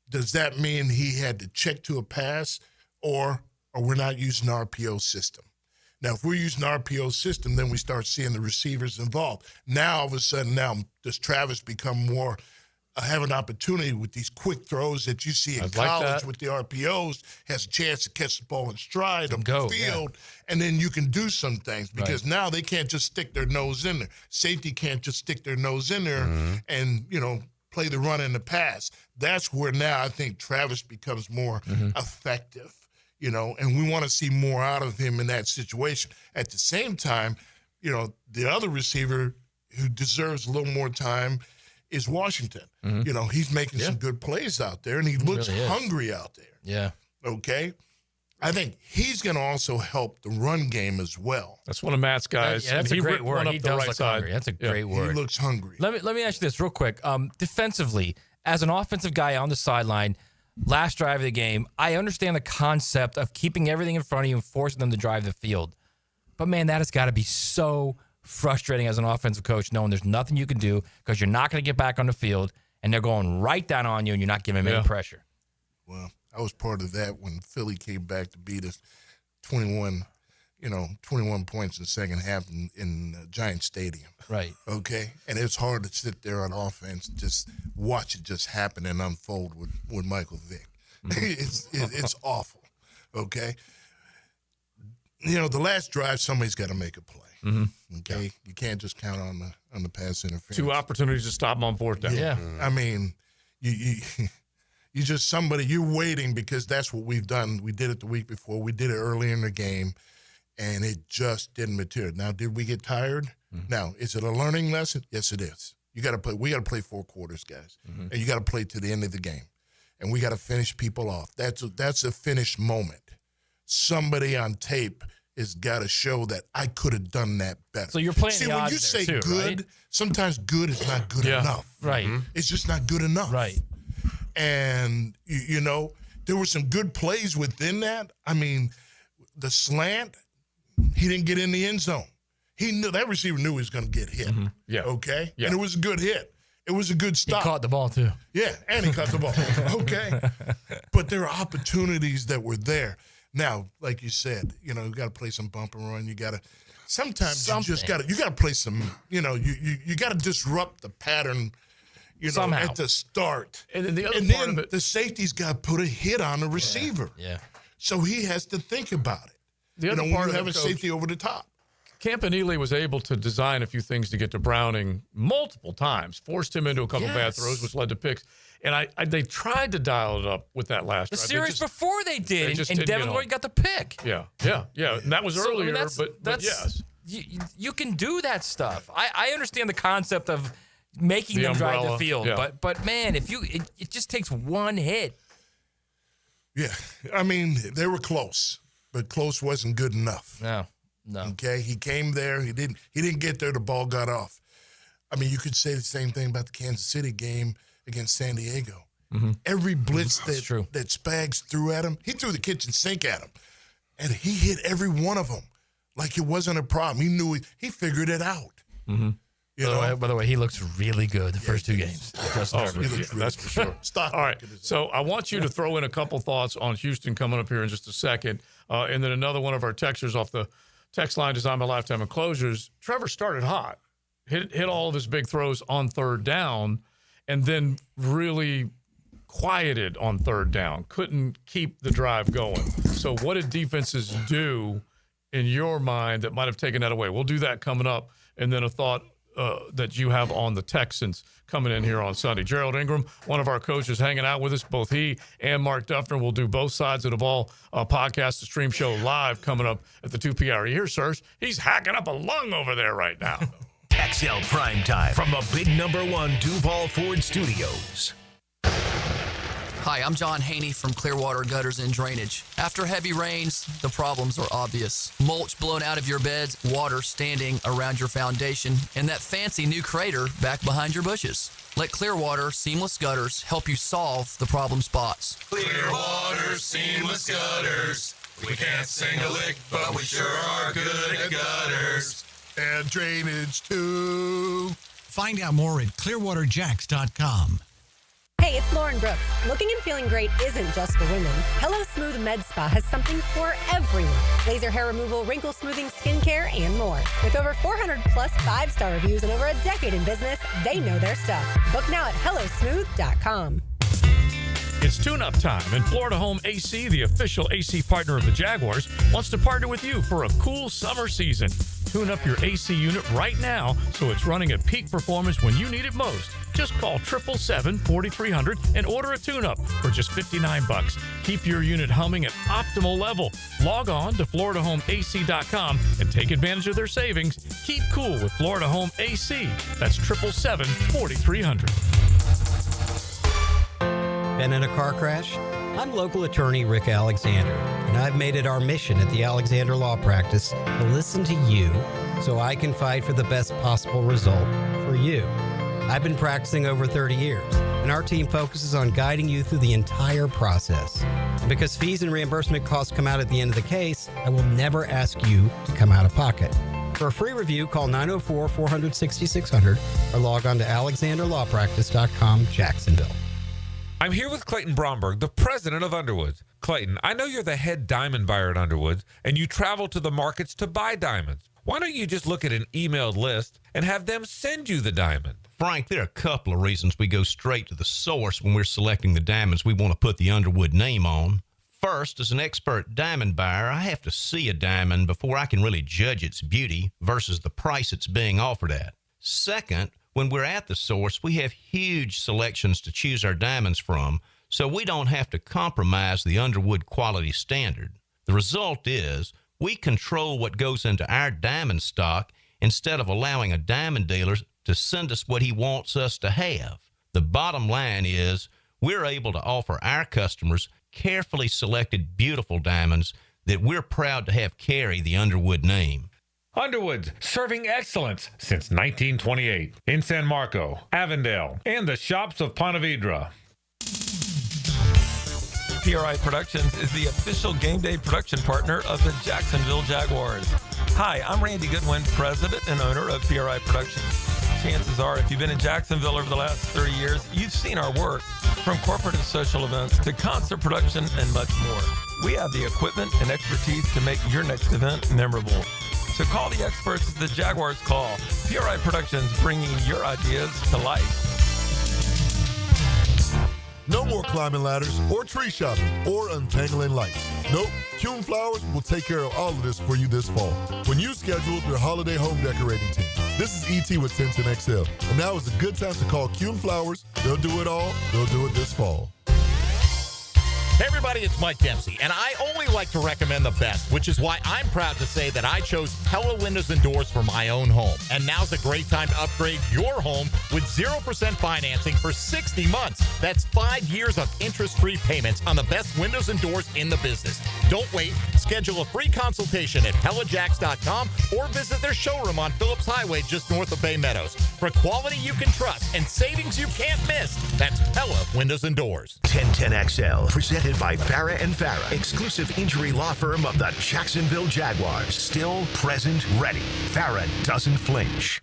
does that mean he had to check to a pass or we're not using the RPO system? Now, if we're using the RPO system, then we start seeing the receivers involved. Now, all of a sudden, does Travis become more have an opportunity with these quick throws that you see in college with the RPOs, has a chance to catch the ball in stride up the field, and then you can do some things because now they can't just stick their nose in there. Safety can't just stick their nose in there and, play the run and the pass. That's where now I think Travis becomes more effective. and we want to see more out of him in that situation. At the same time, the other receiver who deserves a little more time is Washington. Mm-hmm. He's making some good plays out there, and he looks really is. hungry out there. Yeah. Okay? I think he's going to also help the run game as well. That's one of Matt's guys. That's a great word. He does look hungry. That's a great word. He looks hungry. Let me ask you this real quick. Defensively, as an offensive guy on the sideline, last drive of the game, I understand the concept of keeping everything in front of you and forcing them to drive the field. But, man, that has got to be so frustrating as an offensive coach, knowing there's nothing you can do because you're not going to get back on the field, and they're going right down on you, and you're not giving them any pressure. Well, I was part of that when Philly came back to beat us 21 points in the second half in Giant Stadium. Right. Okay? And it's hard to sit there on offense, just watch it just happen and unfold with Michael Vick. It's awful. Okay? The last drive, somebody's got to make a play. Mm-hmm. Okay? You can't just count on the pass interference. 2 opportunities to stop him on fourth down. Yeah. I mean, you're waiting because that's what we've done. We did it the week before. We did it early in the game, and it just didn't materialize. Now, did we get tired? Mm-hmm. Now, is it a learning lesson? Yes, it is. You got to play. We got to play 4 quarters, guys, and you got to play to the end of the game, and we got to finish people off. That's a finished moment. Somebody on tape has got to show that I could have done that better. So you're playing See, the when odds you say there too, good, right? sometimes good is not good enough. Right. It's just not good enough. Right. And, there were some good plays within that. I mean, the slant, he didn't get in the end zone. That receiver knew he was going to get hit. Mm-hmm. Yeah. Okay? Yeah. And it was a good hit. It was a good stop. He caught the ball, too. Yeah, and he caught the ball. Okay? But there are opportunities that were there. Now, like you said, you got to play some bump and run. You got to – sometimes you just got to play some – you got to disrupt the pattern – Somehow. at the start. And then the other part of it, the safety's got to put a hit on the receiver. Yeah. So he has to think about it. The other when part you of have it, a Coach, safety over the top. Campanile was able to design a few things to get to Browning multiple times, forced him into a couple bad throws, which led to picks. And they tried to dial it up with that last The drive. series before they did, just and didn't Devin get Lloyd home. got the pick. Yeah. And that was earlier, but yes. You can do that stuff. I understand the concept of making them drive the field, but man, if it just takes one hit. Yeah, I mean they were close, but close wasn't good enough. No. Okay, he came there, he didn't get there. The ball got off. I mean, you could say the same thing about the Kansas City game against San Diego. Mm-hmm. Every blitz that Spags threw at him, he threw the kitchen sink at him, and he hit every one of them like it wasn't a problem. He knew he figured it out. Mm-hmm. By the way, he looks really good the first 2 games. That's for sure. Stop. All right. So I want you to throw in a couple thoughts on Houston coming up here in just a second. And then another one of our texters off the text line designed by Lifetime Enclosures. Trevor started hot, hit all of his big throws on third down, and then really quieted on third down. Couldn't keep the drive going. So what did defenses do in your mind that might have taken that away? We'll do that coming up. And then a thought that you have on the Texans coming in here on Sunday. Gerald Ingram, one of our coaches, hanging out with us. Both he and Mark Duffner will do both sides of the ball podcast, the stream show live coming up at the 2 p.m. You hear, sirs? He's hacking up a lung over there right now. XL Primetime from the big #1 Duval Ford Studios. Hi, I'm John Haney from Clearwater Gutters and Drainage. After heavy rains, the problems are obvious. Mulch blown out of your beds, water standing around your foundation, and that fancy new crater back behind your bushes. Let Clearwater Seamless Gutters help you solve the problem spots. Clearwater Seamless Gutters. We can't sing a lick, but we sure are good at gutters. And drainage, too. Find out more at clearwaterjacks.com. Hey, it's Lauren Brooks. Looking and feeling great isn't just for women. Hello Smooth Med Spa has something for everyone. Laser hair removal, wrinkle smoothing, skincare, and more. With over 400 plus 5-star reviews and over a decade in business, they know their stuff. Book now at hellosmooth.com. It's tune-up time, and Florida Home AC, the official AC partner of the Jaguars, wants to partner with you for a cool summer season. tune up your AC unit right now so it's running at peak performance when you need it most. Just call 777-4300 and order a tune-up for just $59. Keep your unit humming at optimal level. Log on to FloridaHomeAC.com and take advantage of their savings. Keep cool with Florida Home AC. That's 777-4300. Been in a car crash? I'm local attorney Rick Alexander, and I've made it our mission at the Alexander Law Practice to listen to you so I can fight for the best possible result for you. I've been practicing over 30 years, and our team focuses on guiding you through the entire process. And because fees and reimbursement costs come out at the end of the case, I will never ask you to come out of pocket. For a free review, call 904-400-6600 or log on to alexanderlawpractice.com, Jacksonville. I'm here with Clayton Bromberg, the president of Underwoods. Clayton, I know you're the head diamond buyer at Underwoods, and you travel to the markets to buy diamonds. Why don't you just look at an emailed list and have them send you the diamond? Frank, there are a couple of reasons we go straight to the source when we're selecting the diamonds we want to put the Underwood name on. First, as an expert diamond buyer, I have to see a diamond before I can really judge its beauty versus the price it's being offered at. Second, when we're at the source, we have huge selections to choose our diamonds from, so we don't have to compromise the Underwood quality standard. The result is we control what goes into our diamond stock instead of allowing a diamond dealer to send us what he wants us to have. The bottom line is we're able to offer our customers carefully selected, beautiful diamonds that we're proud to have carry the Underwood name. Underwoods, serving excellence since 1928 in San Marco, Avondale, and the shops of Ponte Vedra. PRI Productions is the official game day production partner of the Jacksonville Jaguars. Hi, I'm Randy Goodwin, president and owner of PRI Productions. Chances are, if you've been in Jacksonville over the last 30 years, you've seen our work, from corporate and social events to concert production and much more. We have the equipment and expertise to make your next event memorable. So call the experts at the Jaguars call. PRI Productions, bringing your ideas to life. No more climbing ladders or tree shopping or untangling lights. Nope, Kuhn Flowers will take care of all of this for you this fall when you schedule your holiday home decorating team. This is ET with 1010XL, and now is a good time to call Kuhn Flowers. They'll do it all. They'll do it this fall. Hey everybody, it's Mike Dempsey, and I only like to recommend the best, which is why I'm proud to say that I chose Pella Windows and Doors for my own home. And now's a great time to upgrade your home with 0% financing for 60 months. That's 5 years of interest-free payments on the best windows and doors in the business. Don't wait. Schedule a free consultation at PellaJacks.com or visit their showroom on Phillips Highway just north of Bay Meadows. For quality you can trust and savings you can't miss, that's Pella Windows and Doors. 1010XL, presented by Farah and Farah, exclusive injury law firm of the Jacksonville Jaguars. Still present, ready. Farah doesn't flinch.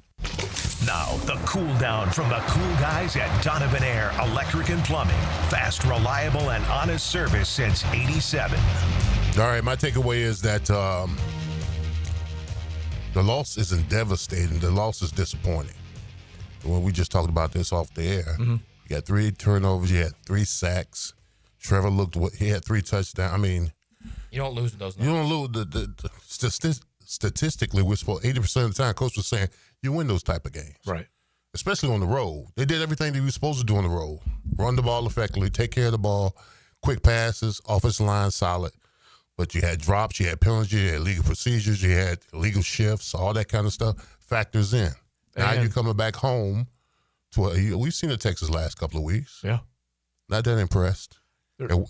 Now, the cool down from the cool guys at Donovan Air Electric and Plumbing. Fast, reliable, and honest service since '87. All right, my takeaway is that the loss isn't devastating. The loss is disappointing. When we just talked about this off the air, you got 3 turnovers, you had 3 sacks. Trevor he had 3 touchdowns. I mean, you don't lose those numbers. You don't lose statistically, we're supposed 80% of the time. Coach was saying you win those type of games, right? Especially on the road. They did everything they were supposed to do on the road: run the ball effectively, take care of the ball, quick passes, offensive line solid. But you had drops, you had penalties, you had legal procedures, you had illegal shifts, all that kind of stuff factors in. Now you're coming back home to we've seen the Texas last couple of weeks. Yeah, not that impressed. And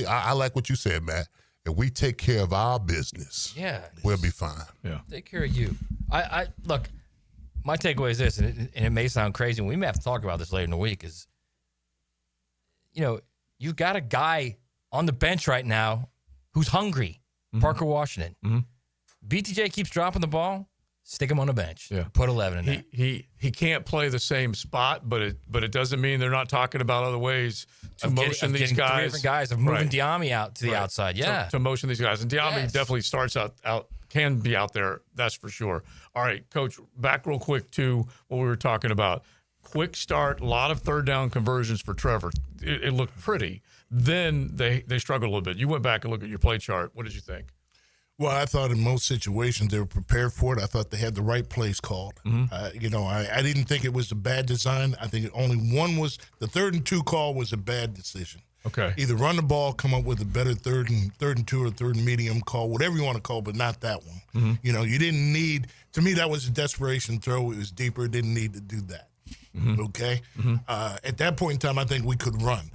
I like what you said, Matt. If we take care of our business, we'll be fine. Yeah, take care of you. I look. My takeaway is this, and it may sound crazy, and we may have to talk about this later in the week. Is you've got a guy on the bench right now who's hungry, Parker Washington. BTJ keeps dropping the ball. Stick him on the bench. Yeah. Put 11 in there. He can't play the same spot, but it doesn't mean they're not talking about other ways to motion these guys. 3 different guys of moving Diami out to the outside. Yeah. To motion these guys. And Diami definitely starts out, can be out there. That's for sure. All right, Coach, back real quick to what we were talking about. Quick start, a lot of 3rd down conversions for Trevor. It looked pretty. Then they struggled a little bit. You went back and looked at your play chart. What did you think? Well, I thought in most situations they were prepared for it. I thought they had the right plays called. I didn't think it was a bad design. I think only one was the 3rd and 2 call was a bad decision. Okay. Either run the ball, come up with a better 3rd and 2 or 3rd and medium call, whatever you want to call, but not that one. You didn't need. To me, that was a desperation throw. It was deeper. Didn't need to do that. Okay. At that point in time, I think we could run.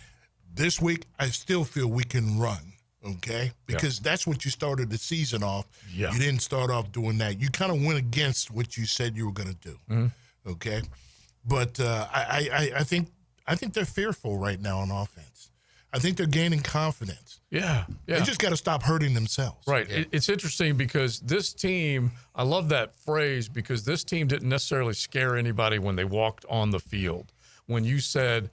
This week, I still feel we can run. Okay, because that's what you started the season off. Yeah. You didn't start off doing that. You kind of went against what you said you were going to do. Okay, but I think they're fearful right now on offense. I think they're gaining confidence. Yeah. They just got to stop hurting themselves. Right. It's interesting because this team, I love that phrase because this team didn't necessarily scare anybody when they walked on the field. When you said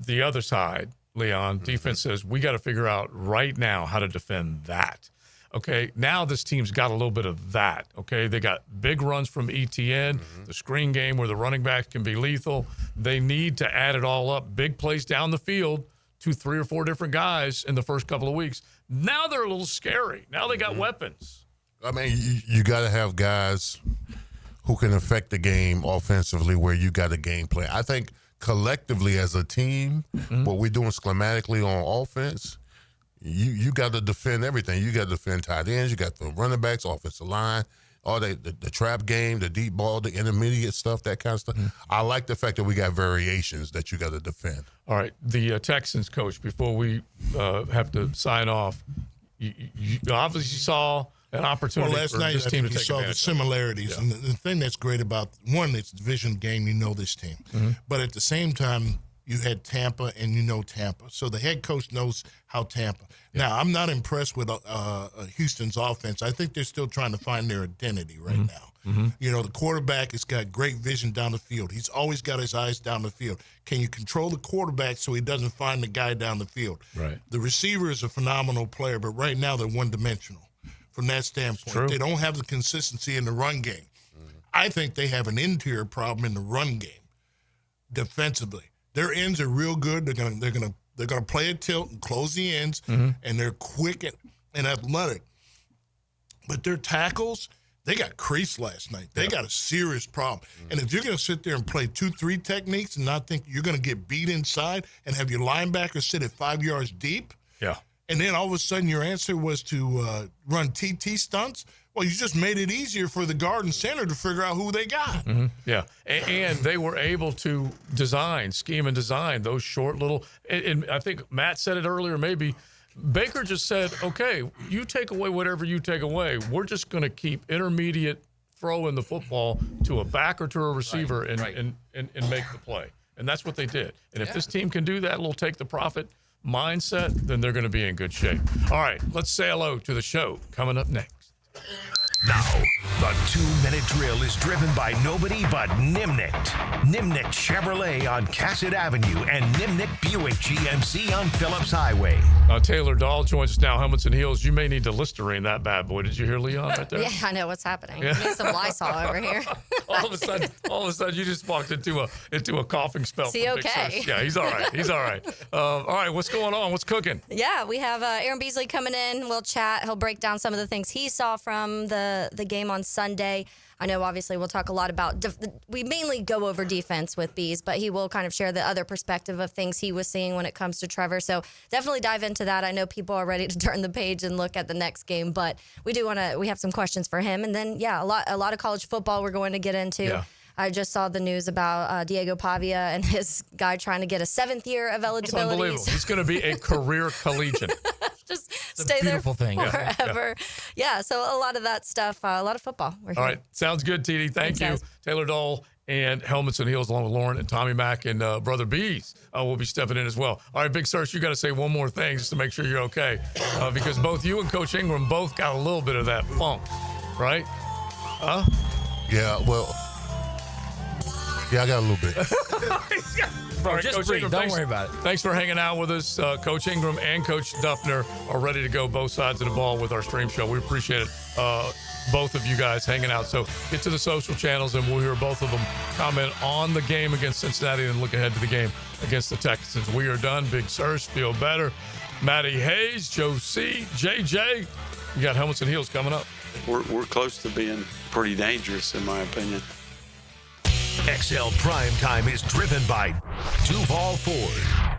the other side, Leon, defense says, we got to figure out right now how to defend that. Okay, now this team's got a little bit of that. Okay, they got big runs from ETN, the screen game where the running backs can be lethal. They need to add it all up. Big plays down the field, 2, 3, or 4 different guys in the first couple of weeks. Now they're a little scary. Now they got weapons. I mean, you got to have guys who can affect the game offensively where you got a game plan. I think collectively as a team, what we're doing schematically on offense, you got to defend everything. You got to defend tight ends. You got the running backs, offensive line, all the trap game, the deep ball, the intermediate stuff, that kind of stuff. I like the fact that we got variations that you got to defend. All right, the Texans coach, before we have to sign off, you obviously saw an opportunity last for night, this I team think to you take saw the advantage. similarities. And the thing that's great about, one, it's a division game, this team. But at the same time, you had Tampa and Tampa. So the head coach knows how Tampa. Now, I'm not impressed with Houston's offense. I think they're still trying to find their identity right now. The quarterback has got great vision down the field. He's always got his eyes down the field. Can you control the quarterback so he doesn't find the guy down the field? Right. The receiver is a phenomenal player, but right now they're one-dimensional. From that standpoint, they don't have the consistency in the run game. I think they have an interior problem in the run game. Defensively, their ends are real good. They're gonna play a tilt and close the ends, and they're quick and athletic. But their tackles, they got creased last night. They got a serious problem. And if you're gonna sit there and play 2-3 techniques and not think you're gonna get beat inside and have your linebacker sit at 5 yards deep, and then all of a sudden your answer was to run TT stunts, well, you just made it easier for the guard and center to figure out who they got. Yeah, and they were able to scheme and design those short little, and I think Matt said it earlier, maybe Baker just said, okay, you take away whatever you take away. We're just going to keep intermediate throwing the football to a back or to a receiver and make the play. And that's what they did. And if this team can do that little take the profit mindset, then they're going to be in good shape. All right, let's say hello to the show coming up next. Now, the 2-minute drill is driven by nobody but Nimnicht. Nimnicht Chevrolet on Cassett Avenue and Nimnicht Buick GMC on Phillips Highway. Taylor Dahl joins us now. Helmets and Heels. You may need to Listerine that bad boy. Did you hear Leon right there? Yeah, I know what's happening. Yeah. Need some Lysol over here. all of a sudden, you just walked into a coughing spell. Is he okay? Yeah, he's all right. He's all right. All right, what's going on? What's cooking? Yeah, we have Aaron Beasley coming in. We'll chat. He'll break down some of the things he saw from the game on Sunday. I know, obviously, we'll talk a lot about we mainly go over defense with Bees, but he will kind of share the other perspective of things he was seeing when it comes to Trevor. So definitely dive into that. I know people are ready to turn the page and look at the next game, but we have some questions for him. And then, a lot of college football we're going to get into. Yeah. I just saw the news about Diego Pavia and his guy trying to get a 7th year of eligibility. It's unbelievable. He's going to be a career collegian. Just stay there forever. Yeah. So a lot of that stuff, a lot of football. All right. Sounds good, TD. Thank you. Guys. Taylor Dahl and Helmets and Heels along with Lauren and Tommy Mack and Brother Bees will be stepping in as well. All right, Big Search, you got to say one more thing just to make sure you're okay because both you and Coach Ingram both got a little bit of that funk, right? Huh? Yeah, well... Yeah, I got a little bit. Bro, right, just Coach breathe. Ingram, Don't worry about it. Thanks for hanging out with us. Coach Ingram and Coach Duffner are ready to go both sides of the ball with our stream show. We appreciate it. Both of you guys hanging out. So get to the social channels, and we'll hear both of them comment on the game against Cincinnati and look ahead to the game against the Texans. We are done. Big Sirs, feel better. Matty Hayes, Joe C., JJ, You got helmets and heels coming up. We're close to being pretty dangerous, in my opinion. XL Primetime is driven by Duval Ford.